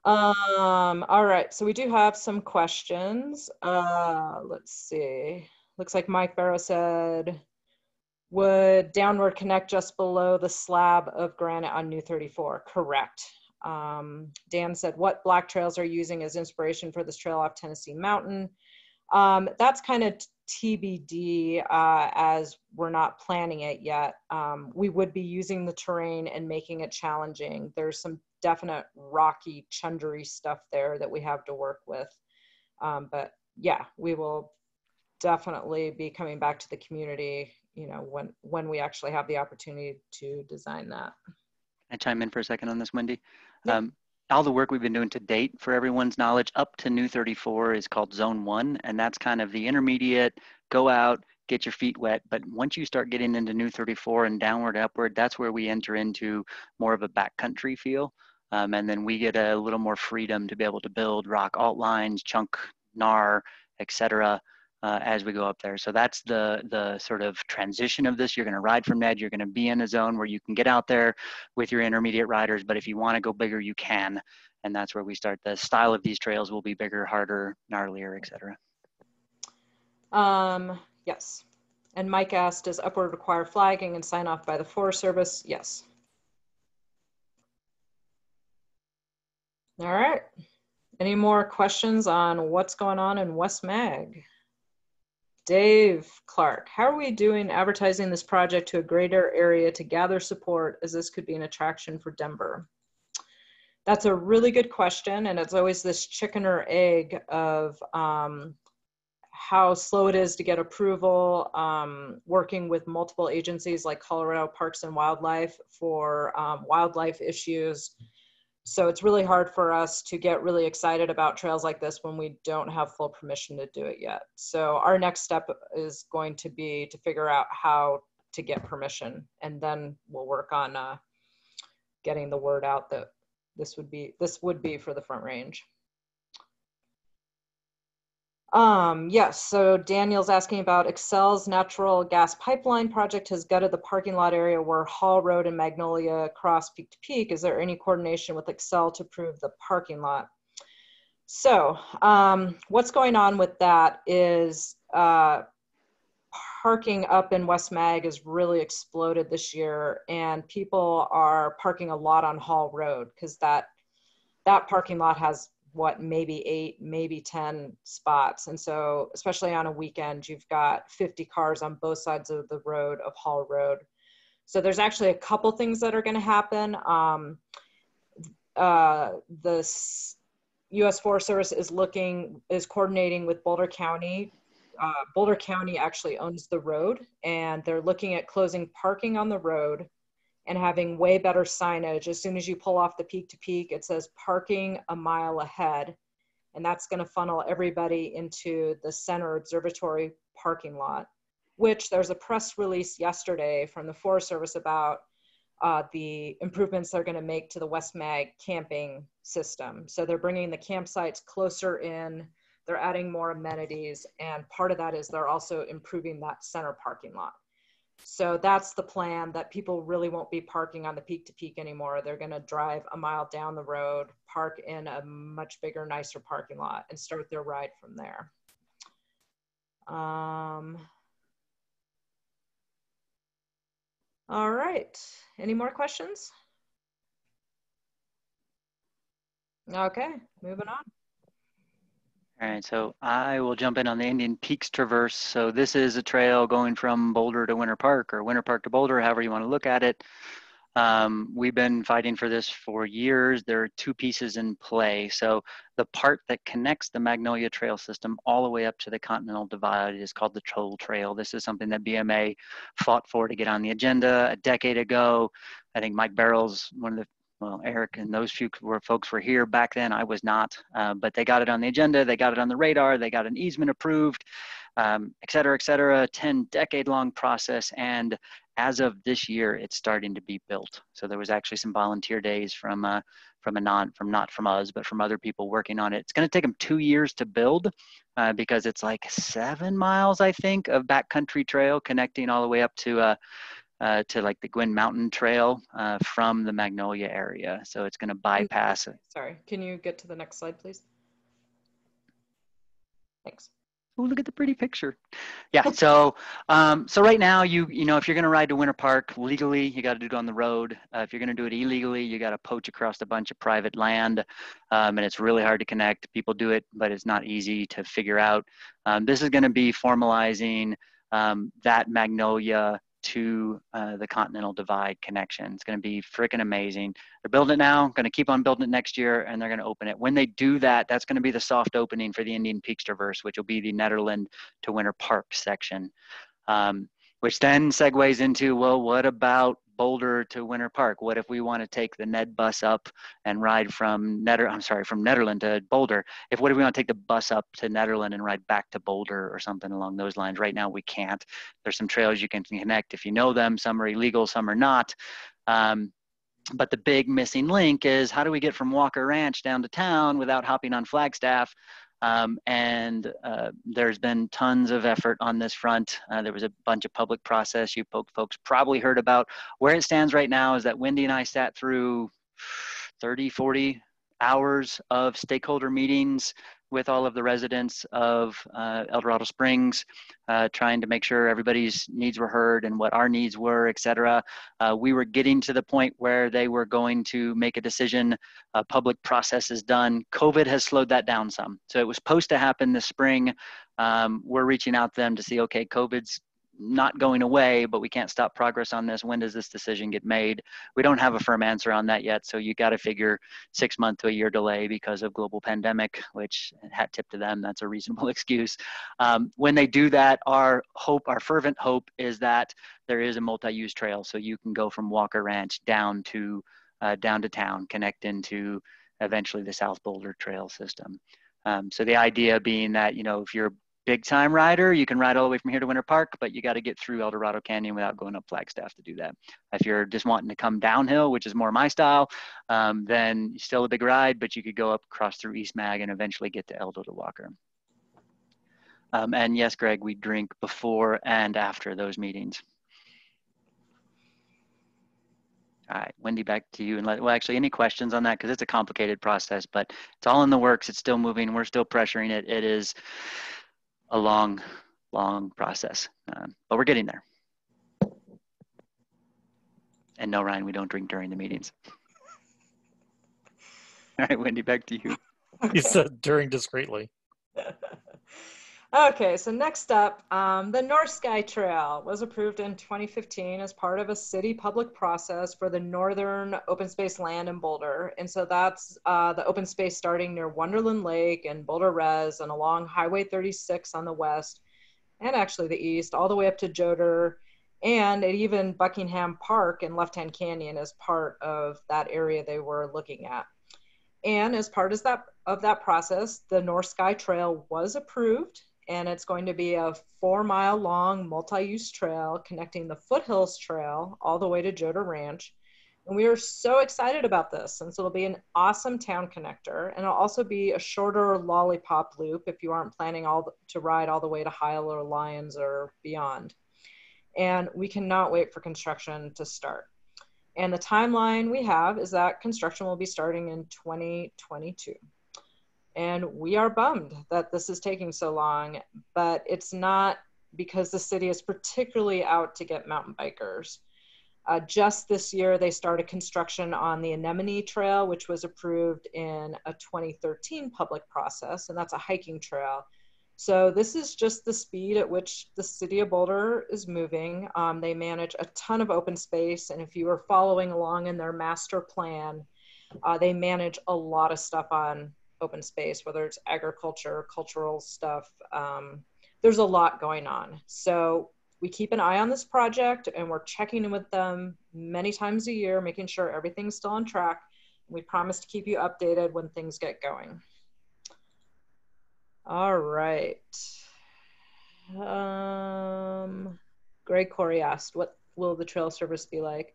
All right, so we do have some questions. Let's see. Looks like Mike Barrow said, would downward connect just below the slab of granite on New 34? Correct. Dan said, what black trails are you using as inspiration for this trail off Tennessee Mountain? That's kind of TBD, as we're not planning it yet. We would be using the terrain and making it challenging. There's some definite rocky, chundery stuff there that we have to work with. But yeah, we will definitely be coming back to the community, you know, when we actually have the opportunity to design that. Can I chime in for a second on this, Wendy? Yep. All the work we've been doing to date, for everyone's knowledge, up to New 34 is called Zone 1, and that's kind of the intermediate, go out, get your feet wet. But once you start getting into New 34 and downward, upward, that's where we enter into more of a backcountry feel. And then we get a little more freedom to be able to build rock alt lines, chunk, gnar, etc. As we go up there. So that's the sort of transition of this. You're going to ride from Ned. You're going to be in a zone where you can get out there with your intermediate riders. But if you want to go bigger, you can. And that's where we start. The style of these trails will be bigger, harder, gnarlier, etc. Yes. And Mike asked, does upward require flagging and sign off by the Forest Service? Yes. All right. Any more questions on what's going on in West Mag? Dave Clark, how are we doing advertising this project to a greater area to gather support, as this could be an attraction for Denver? That's a really good question, and it's always this chicken or egg of how slow it is to get approval, working with multiple agencies like Colorado Parks and Wildlife for wildlife issues. So it's really hard for us to get really excited about trails like this when we don't have full permission to do it yet. So our next step is going to be to figure out how to get permission, and then we'll work on getting the word out that this would be for the Front Range. Yes, so Daniel's asking about Excel's natural gas pipeline project has gutted the parking lot area where Hall Road and Magnolia cross peak to peak. Is there any coordination with Excel to improve the parking lot? So what's going on with that is parking up in West Mag has really exploded this year, and people are parking a lot on Hall Road because that parking lot has maybe 8, maybe 10 spots. And so, especially on a weekend, you've got 50 cars on both sides of the road of Hall Road. So there's actually a couple things that are going to happen. The U.S. Forest Service is coordinating with Boulder County. Boulder County actually owns the road, and they're looking at closing parking on the road and having way better signage. As soon as you pull off the peak to peak, it says parking a mile ahead. And that's gonna funnel everybody into the center observatory parking lot, which there's a press release yesterday from the Forest Service about the improvements they're gonna make to the West Mag camping system. So they're bringing the campsites closer in, they're adding more amenities, and part of that is they're also improving that center parking lot. So that's the plan, that people really won't be parking on the peak to peak anymore. They're going to drive a mile down the road, park in a much bigger, nicer parking lot, and start their ride from there. All right. Any more questions? Okay, moving on. All right, so I will jump in on the Indian Peaks Traverse. So this is a trail going from Boulder to Winter Park, or Winter Park to Boulder, however you want to look at it. We've been fighting for this for years. There are two pieces in play. So the part that connects the Magnolia Trail system all the way up to the Continental Divide is called the Toll Trail. This is something that BMA fought for to get on the agenda a decade ago. I think Mike Barrels, one of the, well, Eric and those few folks were here back then. I was not, but they got it on the agenda. They got it on the radar. They got an easement approved, et cetera, 10-decade-long process. And as of this year, it's starting to be built. So there was actually some volunteer days from not from us, but from other people working on it. It's going to take them 2 years to build because it's like 7 miles, I think, of backcountry trail connecting all the way up to like the Gwynn Mountain Trail from the Magnolia area. So it's going to bypass it. Sorry, can you get to the next slide, please? Thanks. Oh, look at the pretty picture. Yeah, so right now, you know, if you're going to ride to Winter Park legally, you got to do it on the road. If you're going to do it illegally, you got to poach across a bunch of private land, and it's really hard to connect. People do it, but it's not easy to figure out. This is going to be formalizing that Magnolia to the Continental Divide connection. It's going to be freaking amazing. They're building it now, going to keep on building it next year, and they're going to open it. When they do that, that's going to be the soft opening for the Indian Peaks Traverse, which will be the Nederland to Winter Park section, which then segues into, well, what about Boulder to Winter Park? What if we want to take the Ned bus up and ride from Nederland to Boulder? What if we want to take the bus up to Nederland and ride back to Boulder or something along those lines? Right now we can't. There's some trails you can connect if you know them. Some are illegal, some are not. But the big missing link is, how do we get from Walker Ranch down to town without hopping on Flagstaff? There's been tons of effort on this front. There was a bunch of public process you folks probably heard about. Where it stands right now is that Wendy and I sat through 30, 40 hours of stakeholder meetings with all of the residents of El Dorado Springs, trying to make sure everybody's needs were heard and what our needs were, et cetera. We were getting to the point where they were going to make a decision. Public process is done. COVID has slowed that down some. So it was supposed to happen this spring. We're reaching out to them to see, okay, COVID's not going away, but we can't stop progress on this. When does this decision get made? We don't have a firm answer on that yet. So you got to figure 6 month to a year delay because of global pandemic, which, hat tip to them, that's a reasonable excuse. When they do that, our fervent hope is that there is a multi-use trail. So you can go from Walker Ranch down to town, connect into eventually the South Boulder Trail system. So the idea being that, you know, if you're big time rider, you can ride all the way from here to Winter Park, but you got to get through El Dorado Canyon without going up Flagstaff to do that. If you're just wanting to come downhill, which is more my style, then still a big ride, but you could go up, cross through East Mag, and eventually get to Eldo to Walker. And yes, Greg, we drink before and after those meetings. All right, Wendy, back to you. And well, actually, any questions on that? Because it's a complicated process, but it's all in the works. It's still moving. We're still pressuring it. It is a long process, but we're getting there. And no, Ryan, we don't drink during the meetings. All right, Wendy, back to you. You said during discreetly. Okay, so next up, the North Sky Trail was approved in 2015 as part of a city public process for the northern open space land in Boulder. And so that's the open space starting near Wonderland Lake and Boulder Res and along Highway 36 on the west and actually the east, all the way up to Joder, and even Buckingham Park and Left Hand Canyon as part of that area they were looking at. And as part of that process, the North Sky Trail was approved. And it's going to be a 4-mile long multi-use trail connecting the Foothills Trail all the way to Joder Ranch. And we are so excited about this since it'll be an awesome town connector. And it'll also be a shorter lollipop loop if you aren't planning to ride all the way to Heil or Lyons or beyond. And we cannot wait for construction to start. And the timeline we have is that construction will be starting in 2022. And we are bummed that this is taking so long, but it's not because the city is particularly out to get mountain bikers. Just this year, they started construction on the Anemone Trail, which was approved in a 2013 public process, and that's a hiking trail. So this is just the speed at which the city of Boulder is moving. They manage a ton of open space. And if you are following along in their master plan, they manage a lot of stuff on open space, whether it's agriculture, cultural stuff. There's a lot going on. So we keep an eye on this project, and we're checking in with them many times a year, making sure everything's still on track. We promise to keep you updated when things get going. All right. Greg Corey asked, what will the trail service be like?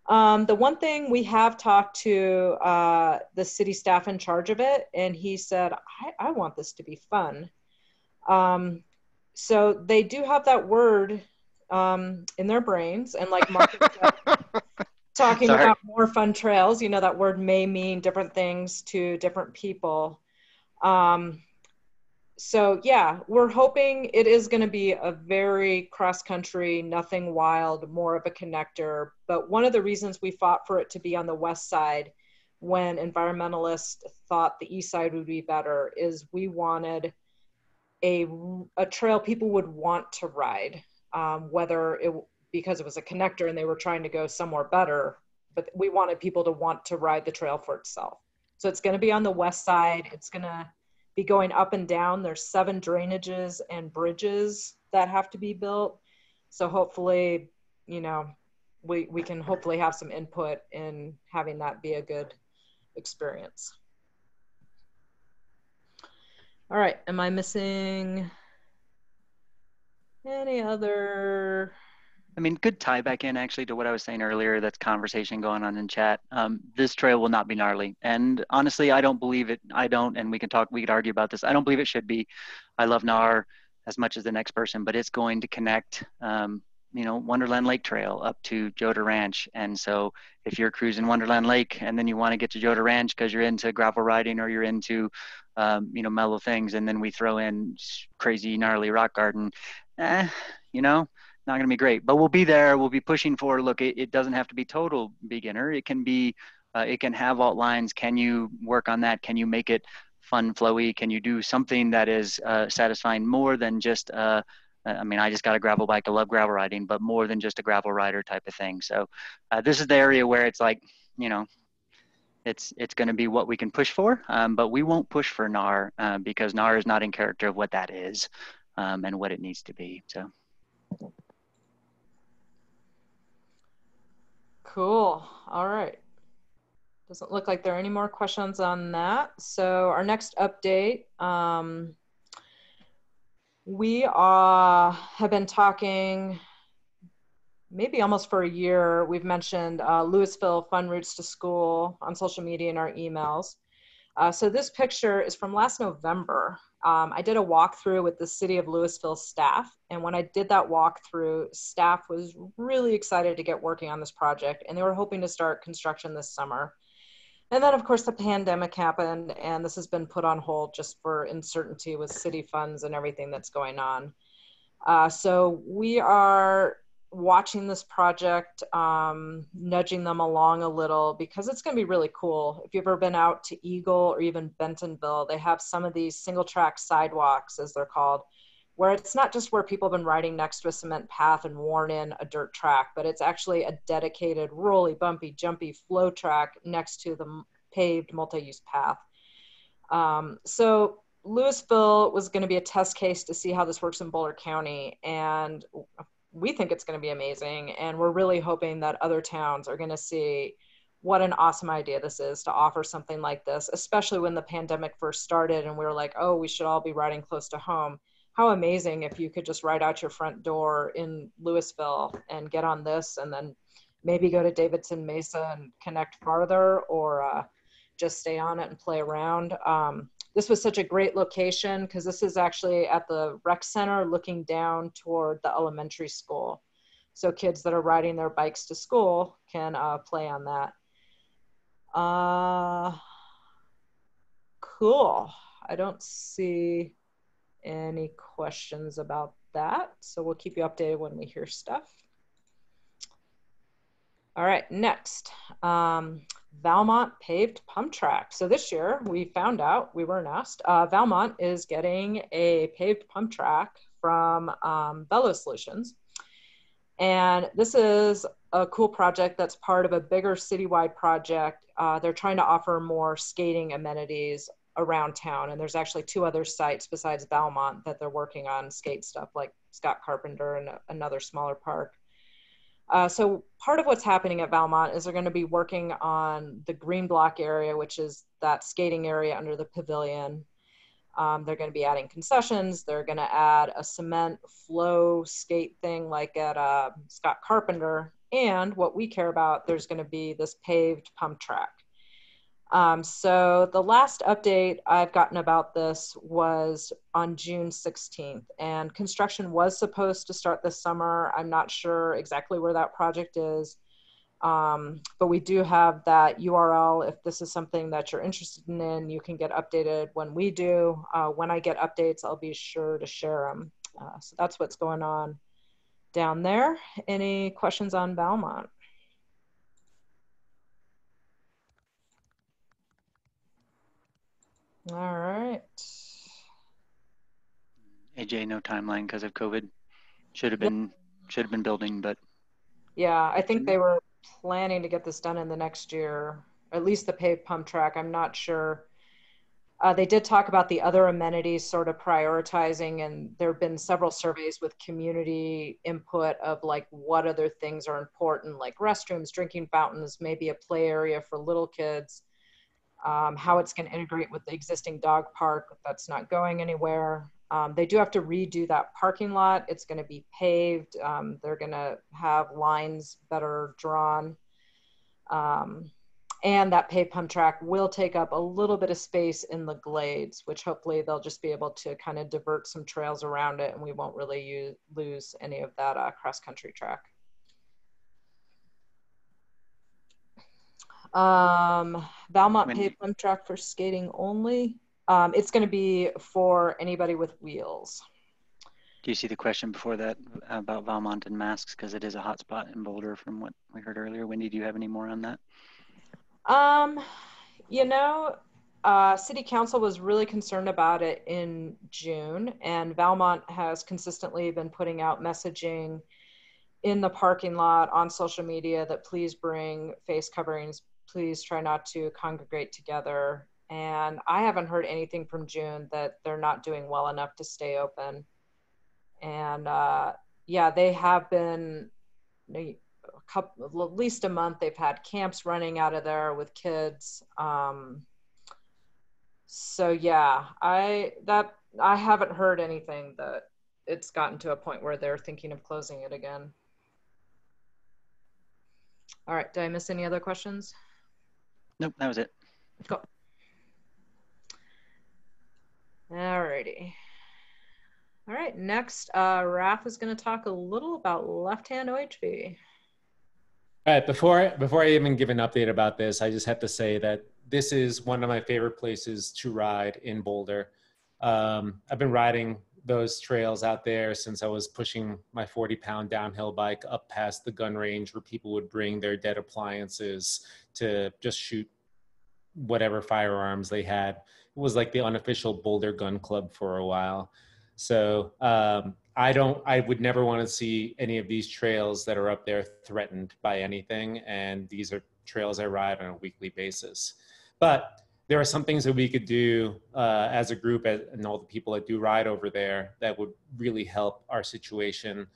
The one thing, we have talked to the city staff in charge of it, and he said, I want this to be fun. So they do have that word in their brains, and like Mark said, talking about more fun trails, you know, that word may mean different things to different people. So yeah, we're hoping it is going to be a very cross-country, nothing wild, more of a connector. But one of the reasons we fought for it to be on the west side when environmentalists thought the east side would be better is we wanted a trail people would want to ride, whether it because it was a connector and they were trying to go somewhere better, but we wanted people to want to ride the trail for itself. So it's going to be on the west side. It's going to be going up and down. There's 7 drainages and bridges that have to be built. So hopefully, you know, we can hopefully have some input in having that be a good experience. All right, am I missing any other? I mean, good tie back in actually to what I was saying earlier. That's conversation going on in chat. This trail will not be gnarly. And honestly, I don't believe it. I don't, and we could argue about this. I don't believe it should be. I love NAR as much as the next person, but it's going to connect, you know, Wonderland Lake Trail up to Joda Ranch. And so if you're cruising Wonderland Lake and then you want to get to Joda Ranch because you're into gravel riding or you're into, you know, mellow things, and then we throw in crazy gnarly rock garden, you know, not going to be great, but we'll be there. We'll be pushing for, look, it doesn't have to be total beginner. It can be, it can have alt lines. Can you work on that? Can you make it fun, flowy? Can you do something that is satisfying more than just, I mean, I just got a gravel bike. I love gravel riding, but more than just a gravel rider type of thing. So this is the area where it's like, you know, it's going to be what we can push for, but we won't push for NAR because NAR is not in character of what that is and what it needs to be. So. Cool. All right. Doesn't look like there are any more questions on that. So our next update, we have been talking maybe almost for a year. We've mentioned Louisville fun routes to school on social media and our emails. So this picture is from last November. I did a walkthrough with the city of Louisville staff. And when I did that walkthrough, staff was really excited to get working on this project, and they were hoping to start construction this summer. And then of course the pandemic happened, and this has been put on hold just for uncertainty with city funds and everything that's going on. So we are watching this project, nudging them along a little because it's going to be really cool. If you've ever been out to Eagle or even Bentonville, they have some of these single track sidewalks, as they're called, where it's not just where people have been riding next to a cement path and worn in a dirt track, but it's actually a dedicated, rolly, bumpy, jumpy flow track next to the paved multi-use path. So Louisville was going to be a test case to see how this works in Boulder County, and we think it's going to be amazing, and we're really hoping that other towns are going to see what an awesome idea this is to offer something like this, especially when the pandemic first started and we were like, oh, we should all be riding close to home. How amazing if you could just ride out your front door in Louisville and get on this and then maybe go to Davidson Mesa and connect farther, or just stay on it and play around. This was such a great location because this is actually at the rec center looking down toward the elementary school. So kids that are riding their bikes to school can play on that. Cool. I don't see any questions about that. So we'll keep you updated when we hear stuff. All right, next, Valmont paved pump track. So this year we found out, we weren't asked, Valmont is getting a paved pump track from Velo Solutions. And this is a cool project that's part of a bigger citywide project. They're trying to offer more skating amenities around town. And there's actually 2 other sites besides Valmont that they're working on skate stuff, like Scott Carpenter and another smaller park. So part of what's happening at Valmont is they're going to be working on the green block area, which is that skating area under the pavilion. They're going to be adding concessions. They're going to add a cement flow skate thing like at Scott Carpenter. And what we care about, there's going to be this paved pump track. So the last update I've gotten about this was on June 16th, and construction was supposed to start this summer. I'm not sure exactly where that project is, but we do have that URL. If this is something that you're interested in, you can get updated when we do. When I get updates, I'll be sure to share them. So that's what's going on down there. Any questions on Valmont? All right. AJ, no timeline because of COVID. Should have been building, but yeah, I think they were planning to get this done in the next year, at least the paved pump track. I'm not sure. They did talk about the other amenities sort of prioritizing, and there have been several surveys with community input of like what other things are important, like restrooms, drinking fountains, maybe a play area for little kids. How it's going to integrate with the existing dog park that's not going anywhere. They do have to redo that parking lot. It's going to be paved. They're going to have lines better drawn. And that paved pump track will take up a little bit of space in the glades, which hopefully they'll just be able to kind of divert some trails around it, and we won't really lose any of that cross-country track. Valmont paved pump track for skating only. It's going to be for anybody with wheels. Do you see the question before that about Valmont and masks? Because it is a hot spot in Boulder from what we heard earlier. Wendy, do you have any more on that? You know, City Council was really concerned about it in June, and Valmont has consistently been putting out messaging in the parking lot on social media that please bring face coverings, please try not to congregate together. And I haven't heard anything from June that they're not doing well enough to stay open. And yeah, they have been at least a month. They've had camps running out of there with kids. So yeah, I haven't heard anything that it's gotten to a point where they're thinking of closing it again. All right, did I miss any other questions? Nope, that was it. Cool. All righty. All right, next, Raph is going to talk a little about left-hand OHV. All right, before I even give an update about this, I just have to say that this is one of my favorite places to ride in Boulder. I've been riding those trails out there since I was pushing my 40-pound downhill bike up past the gun range where people would bring their dead appliances to just shoot whatever firearms they had. It was like the unofficial Boulder Gun Club for a while. So I would never want to see any of these trails that are up there threatened by anything. And these are trails I ride on a weekly basis. But there are some things that we could do as a group and all the people that do ride over there that would really help our situation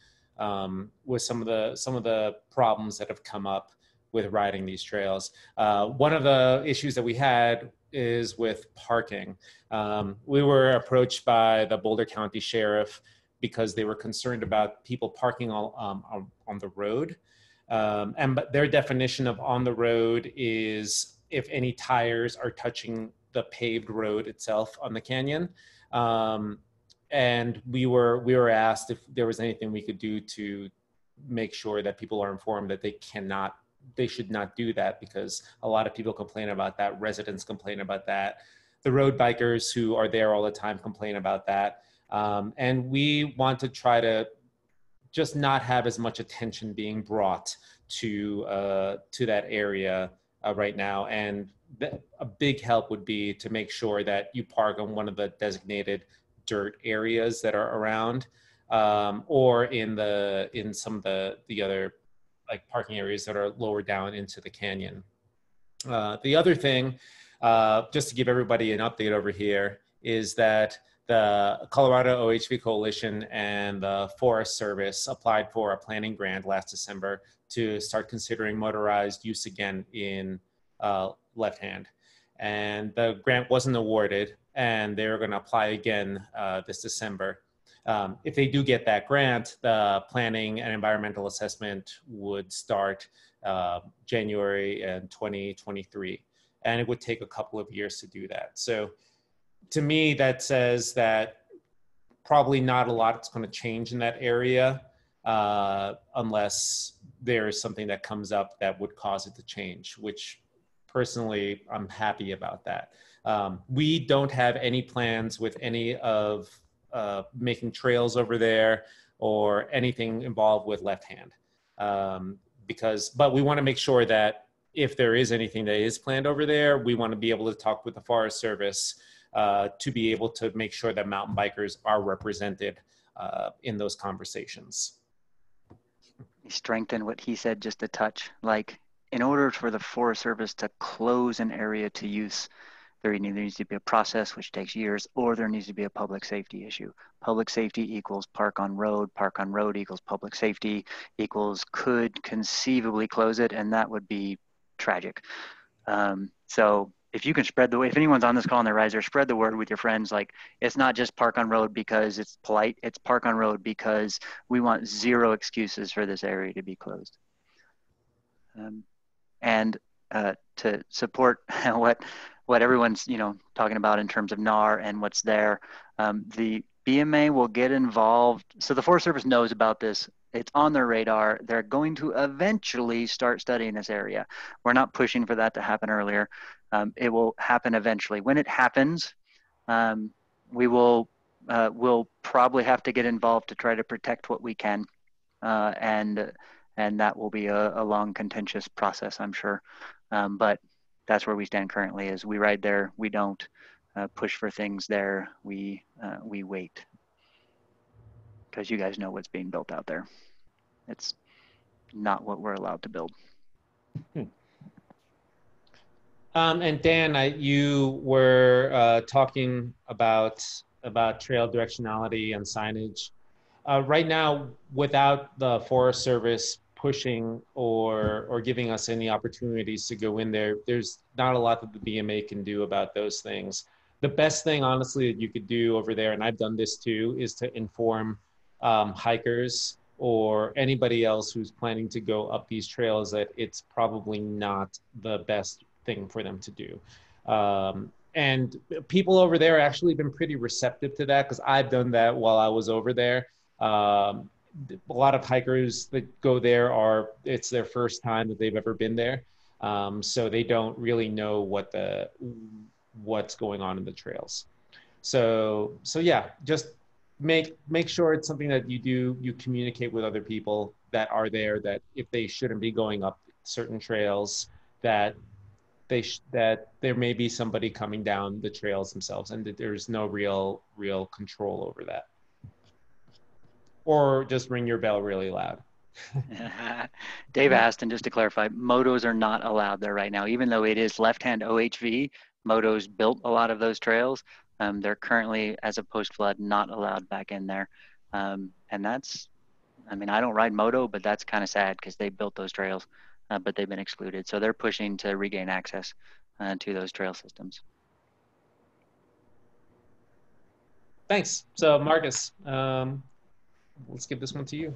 with some of the problems that have come up with riding these trails. One of the issues that we had is with parking. We were approached by the Boulder County Sheriff because they were concerned about people parking on the road. But their definition of on the road is if any tires are touching the paved road itself on the canyon. And we were asked if there was anything we could do to make sure that people are informed that they should not do that, because a lot of people complain about that. Residents complain about that. The road bikers who are there all the time complain about that. And we want to try to just not have as much attention being brought to that area right now. And a big help would be to make sure that you park on one of the designated dirt areas that are around, or in some of the other like parking areas that are lower down into the canyon. The other thing, just to give everybody an update over here, is that the Colorado OHV Coalition and the Forest Service applied for a planning grant last December to start considering motorized use again in left hand. And the grant wasn't awarded, and they're going to apply again this December. If they do get that grant, the planning and environmental assessment would start January in 2023, and it would take a couple of years to do that. So to me, that says that probably not a lot is going to change in that area unless there is something that comes up that would cause it to change, which personally, I'm happy about that. We don't have any plans with any of making trails over there or anything involved with left hand. But we want to make sure that if there is anything that is planned over there, we want to be able to talk with the Forest Service to be able to make sure that mountain bikers are represented in those conversations. Strengthen what he said just a touch. Like, in order for the Forest Service to close an area to use, there either needs to be a process which takes years, or there needs to be a public safety issue. Public safety equals park on road equals public safety equals could conceivably close it, and that would be tragic. So if you can spread the word, if anyone's on this call and they're riser, spread the word with your friends. Like, it's not just park on road because it's polite, it's park on road because we want zero excuses for this area to be closed. And to support what everyone's talking about in terms of NAR and what's there, the BMA will get involved. So the Forest Service knows about this. It's on their radar. They're going to eventually start studying this area. We're not pushing for that to happen earlier. It will happen eventually. When it happens, we'll probably have to get involved to try to protect what we can, and that will be a long, contentious process, I'm sure. But that's where we stand currently. Is we ride there, we don't push for things there. We wait, because you guys know what's being built out there. It's not what we're allowed to build. And Dan, you were talking about trail directionality and signage. Right now, without the Forest Service pushing or giving us any opportunities to go in there, there's not a lot that the BMA can do about those things. The best thing, honestly, that you could do over there, and I've done this too, is to inform hikers or anybody else who's planning to go up these trails that it's probably not the best thing for them to do. And people over there actually been pretty receptive to that, because I've done that while I was over there. A lot of hikers that go there it's their first time that they've ever been there. So they don't really know what's going on in the trails. So yeah, just make sure it's something that you communicate with other people that are there, that if they shouldn't be going up certain trails, that there may be somebody coming down the trails themselves, and that there's no real control over that. Or just ring your bell really loud. Dave asked, and just to clarify, motos are not allowed there right now. Even though it is left-hand OHV, motos built a lot of those trails. They're currently, as of post-flood, not allowed back in there. And that's, I mean, I don't ride moto, but that's kind of sad because they built those trails, but they've been excluded. So they're pushing to regain access to those trail systems. Thanks. So Marcus, let's give this one to you.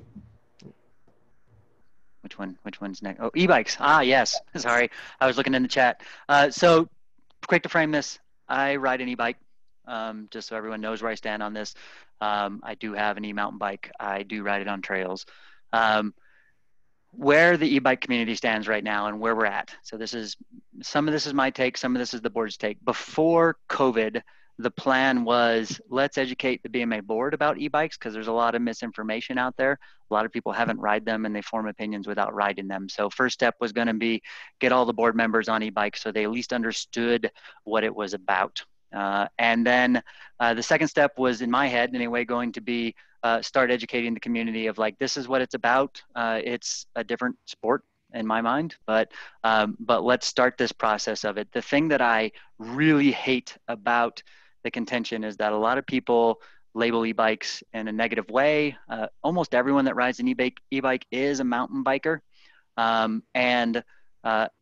Which one's next? Oh, e-bikes. Ah, yes. Sorry, I was looking in the chat. So quick to frame this, I ride an e-bike. Just so everyone knows where I stand on this. I do have an e-mountain bike. I do ride it on trails. Where the e-bike community stands right now and where we're at. So some of this is my take, some of this is the board's take. Before COVID, the plan was, let's educate the BMA board about e-bikes because there's a lot of misinformation out there. A lot of people haven't ride them and they form opinions without riding them. So first step was going to be get all the board members on e-bikes so they at least understood what it was about. And then the second step was, in my head anyway, going to be start educating the community of like, this is what it's about. It's a different sport in my mind, but let's start this process of it. The thing that I really hate about the contention is that a lot of people label e-bikes in a negative way. Almost everyone that rides an e-bike is a mountain biker.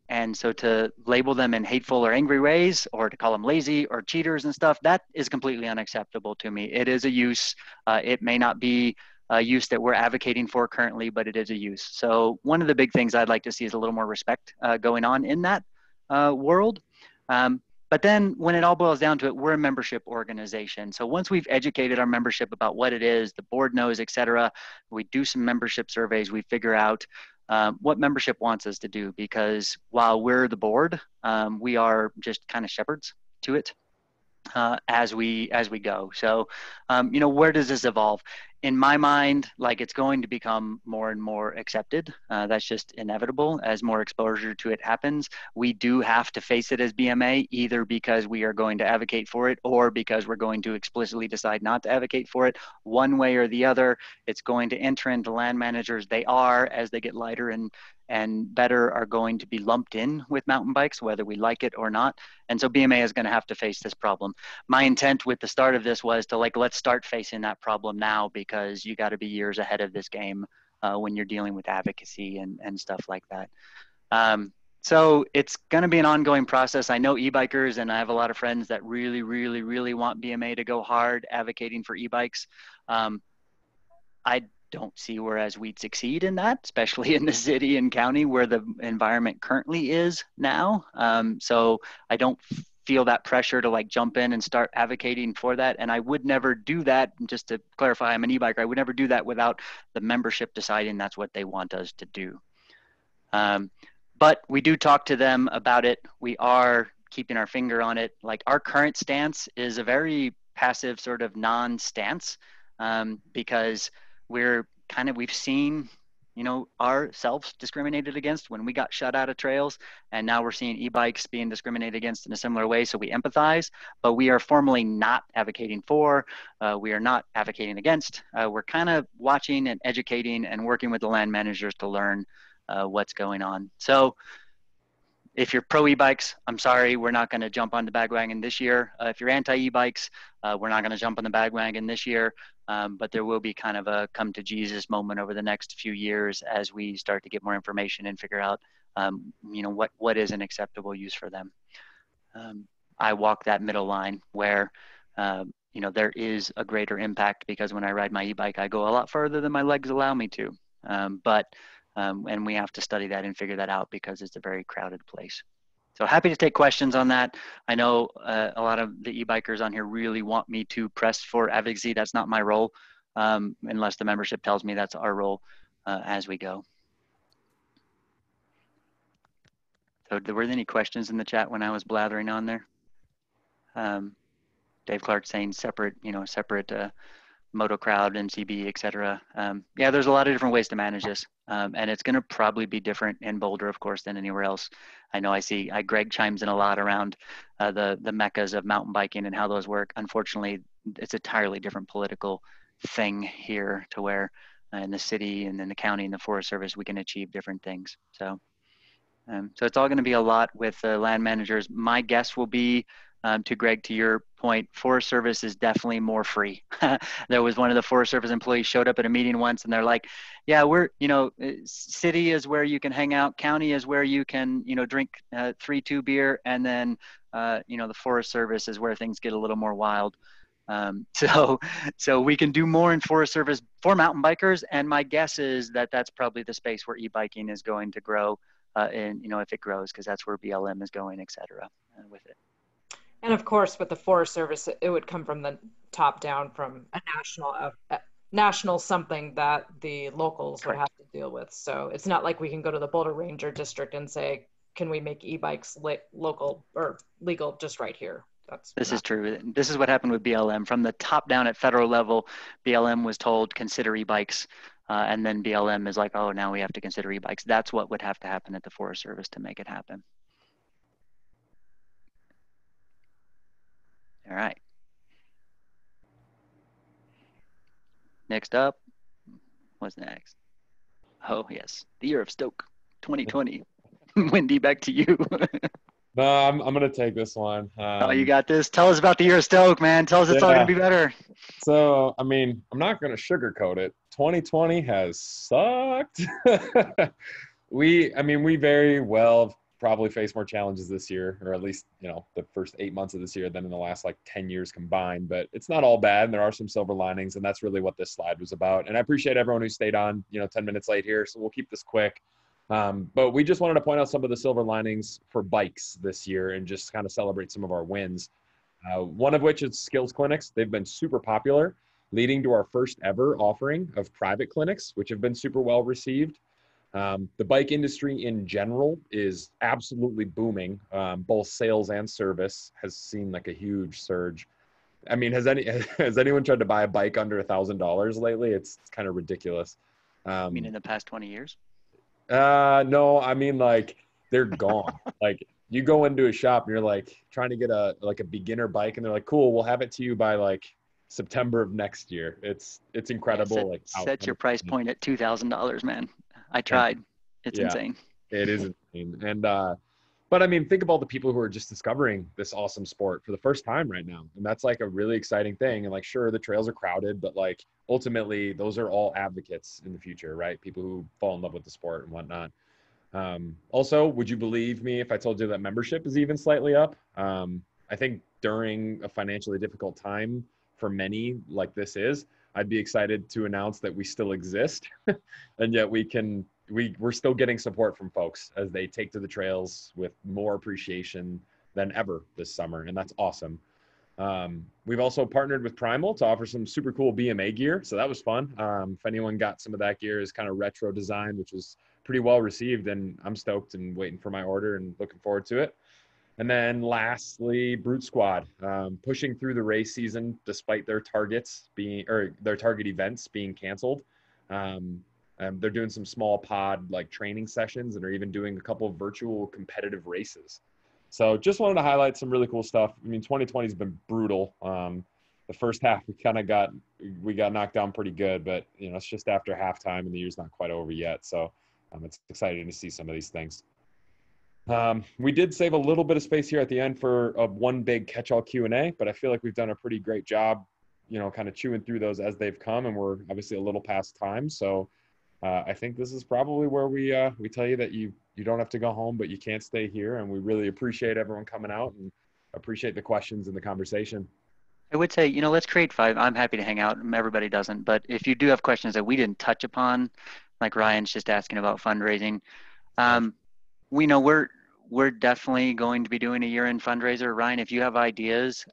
And so to label them in hateful or angry ways, or to call them lazy or cheaters and stuff, that is completely unacceptable to me. It is a use. It may not be a use that we're advocating for currently, but it is a use. So one of the big things I'd like to see is a little more respect going on in that world. But then when it all boils down to it, we're a membership organization. So once we've educated our membership about what it is, the board knows, et cetera, we do some membership surveys, we figure out what membership wants us to do, because while we're the board, we are just kind of shepherds to it as we go. So, where does this evolve? In my mind, like, it's going to become more and more accepted. That's just inevitable as more exposure to it happens. We do have to face it as BMA, either because we are going to advocate for it or because we're going to explicitly decide not to advocate for it. One way or the other, it's going to enter into land managers. They are, as they get lighter and better, are going to be lumped in with mountain bikes, whether we like it or not. And so BMA is going to have to face this problem. My intent with the start of this was to, like, let's start facing that problem now, because you got to be years ahead of this game when you're dealing with advocacy and stuff like that. So it's going to be an ongoing process. I know e-bikers, and I have a lot of friends that really, really, really want BMA to go hard advocating for e-bikes. I don't see whereas we'd succeed in that, especially in the city and county where the environment currently is now. So I don't feel that pressure to, like, jump in and start advocating for that. And I would never do that. Just to clarify, I'm an e-biker. I would never do that without the membership deciding that's what they want us to do. But we do talk to them about it. We are keeping our finger on it. Like, our current stance is a very passive sort of non-stance, because we've seen, ourselves discriminated against when we got shut out of trails, and now we're seeing e-bikes being discriminated against in a similar way. So we empathize, but we are formally not advocating for, we are not advocating against. We're kind of watching and educating and working with the land managers to learn what's going on. So if you're pro e-bikes, I'm sorry, we're not going to jump on the bandwagon this year. If you're anti e-bikes, we're not going to jump on the bandwagon this year. But there will be kind of a come to Jesus moment over the next few years as we start to get more information and figure out, what is an acceptable use for them. I walk that middle line where, there is a greater impact, because when I ride my e-bike, I go a lot further than my legs allow me to. And we have to study that and figure that out, because it's a very crowded place. So happy to take questions on that. I know a lot of the e-bikers on here really want me to press for advocacy. That's not my role, unless the membership tells me that's our role as we go. So were there any questions in the chat when I was blathering on there? Dave Clark saying separate moto crowd, MCB, et cetera. Yeah, there's a lot of different ways to manage this. And it's going to probably be different in Boulder, of course, than anywhere else. I know Greg chimes in a lot around the meccas of mountain biking and how those work. Unfortunately, it's a entirely different political thing here, to where in the city and in the county and the Forest Service, we can achieve different things. So it's all going to be a lot with the land managers. My guess will be, to Greg, to your point, Forest Service is definitely more free. There was one of the Forest Service employees showed up at a meeting once, and they're like, yeah, we're, city is where you can hang out. County is where you can, drink 3-2 beer. And then, the Forest Service is where things get a little more wild. So we can do more in Forest Service for mountain bikers. And my guess is that that's probably the space where e-biking is going to grow, if it grows, because that's where BLM is going, et cetera, with it. And of course, with the Forest Service, it would come from the top down, from a national something that the locals would have to deal with. So it's not like we can go to the Boulder Ranger District and say, can we make e-bikes local or legal just right here? This is true. This is what happened with BLM. From the top down at federal level, BLM was told, consider e-bikes. And then BLM is like, oh, now we have to consider e-bikes. That's what would have to happen at the Forest Service to make it happen. All right. Next up, what's next? Oh, yes. The Year of Stoke 2020. Wendy, back to you. No, I'm going to take this one. Oh, you got this. Tell us about the Year of Stoke, man. Tell us it's all going to be better. So, I mean, I'm not going to sugarcoat it. 2020 has sucked. We very well probably face more challenges this year, or at least, you know, the first 8 months of this year than in the last like 10 years combined, but it's not all bad. And there are some silver linings, and that's really what this slide was about. And I appreciate everyone who stayed on, you know, 10 minutes late here. So we'll keep this quick. But we just wanted to point out some of the silver linings for bikes this year and just kind of celebrate some of our wins. One of which is skills clinics. They've been super popular, leading to our first ever offering of private clinics, which have been super well received. The bike industry in general is absolutely booming. Both sales and service has seen like a huge surge. I mean, has anyone tried to buy a bike under $1,000 lately? It's kind of ridiculous. I mean, in the past 20 years? No, I mean, like, they're gone. Like, you go into a shop and you're like trying to get a beginner bike, and they're like, cool, we'll have it to you by like September of next year. It's incredible. Yeah, set your price point at $2,000, man. I tried. It's insane. It is insane. And but I mean, think of all the people who are just discovering this awesome sport for the first time right now. And that's like a really exciting thing. And like, sure, the trails are crowded, but like ultimately those are all advocates in the future, right? People who fall in love with the sport and whatnot. Also, would you believe me if I told you that membership is even slightly up? I think during a financially difficult time for many like this is, I'd be excited to announce that we still exist and yet we're still getting support from folks as they take to the trails with more appreciation than ever this summer. And that's awesome. We've also partnered with Primal to offer some super cool BMA gear. So that was fun. If anyone got some of that gear, is kind of retro design, which was pretty well received, and I'm stoked and waiting for my order and looking forward to it. And then lastly, Brute Squad, pushing through the race season despite their target events being canceled. They're doing some small pod like training sessions and are even doing a couple of virtual competitive races. So just wanted to highlight some really cool stuff. I mean, 2020 has been brutal. The first half we got knocked down pretty good, but you know, it's just after halftime and the year's not quite over yet. So it's exciting to see some of these things. We did save a little bit of space here at the end for one big catch-all Q&A, but I feel like we've done a pretty great job, you know, kind of chewing through those as they've come, and we're obviously a little past time. So I think this is probably where we tell you that you don't have to go home, but you can't stay here. And we really appreciate everyone coming out and appreciate the questions and the conversation. I would say, you know, let's create 5. I'm happy to hang out. Everybody doesn't. But if you do have questions that we didn't touch upon, like Ryan's just asking about fundraising, we know we're definitely going to be doing a year-end fundraiser. Ryan, if you have ideas,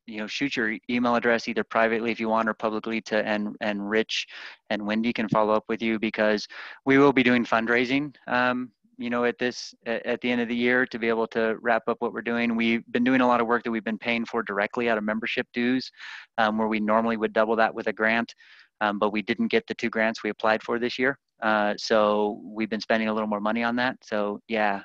you know, shoot your email address either privately if you want or publicly to, and Rich and Wendy can follow up with you, because we will be doing fundraising, you know, at the end of the year to be able to wrap up what we're doing. We've been doing a lot of work that we've been paying for directly out of membership dues, where we normally would double that with a grant, but we didn't get the 2 grants we applied for this year. So we've been spending a little more money on that. So yeah,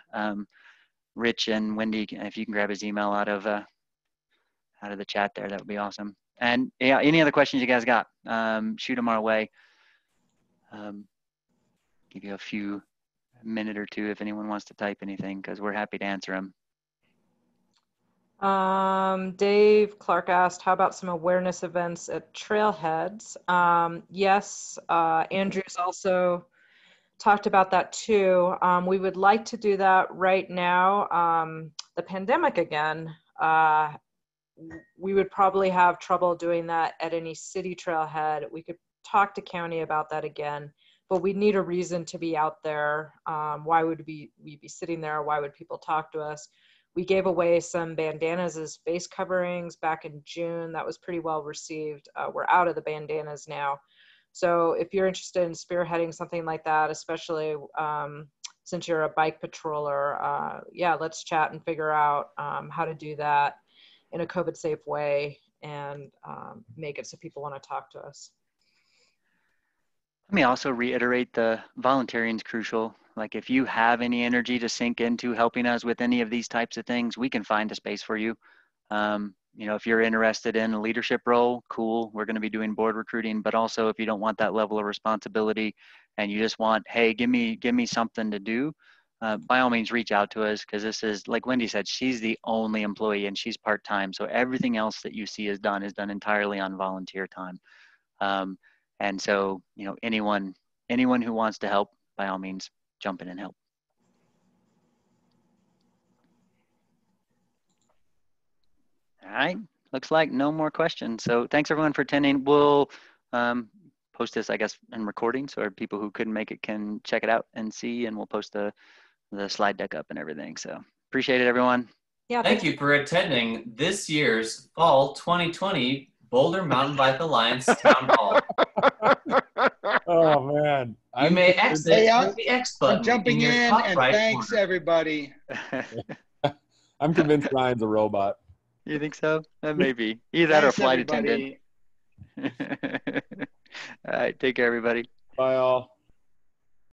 Rich and Wendy, if you can grab his email out of the chat there, that would be awesome. And yeah, any other questions you guys got, shoot them our way. Give you a minute or 2 if anyone wants to type anything, because we're happy to answer them. Dave Clark asked, how about some awareness events at trailheads? Yes, Andrew's also talked about that too. We would like to do that right now. The pandemic again, we would probably have trouble doing that at any city trailhead. We could talk to county about that again, but we need a reason to be out there. Why would we be sitting there? Why would people talk to us? We gave away some bandanas as face coverings back in June. That was pretty well received. We're out of the bandanas now. So if you're interested in spearheading something like that, especially since you're a bike patroller, yeah, let's chat and figure out how to do that. in a COVID safe way and make it so people want to talk to us. Let me also reiterate the volunteering is crucial. Like if you have any energy to sink into helping us with any of these types of things, we can find a space for you. You know, if you're interested in a leadership role, cool, we're going to be doing board recruiting, but also if you don't want that level of responsibility and you just want, hey, give me something to do, by all means reach out to us, because this is, like Wendy said, she's the only employee and she's part-time. So everything else that you see is done entirely on volunteer time. And so, you know, anyone who wants to help, by all means, jump in and help. All right, looks like no more questions. So thanks everyone for attending. We'll post this, I guess, in recording, so people who couldn't make it can check it out and see, and we'll post the slide deck up and everything. So appreciate it, everyone. Yeah. Thank you for attending this year's Fall 2020 Boulder Mountain Bike Alliance Town Hall. Oh man. You may exit through the X button. I'm jumping in your in, top and right thanks corner. everybody. I'm convinced Ryan's a robot. You think so? That may be. Either that or Thanks, flight everybody. attendant. All right, take care, everybody. Bye all.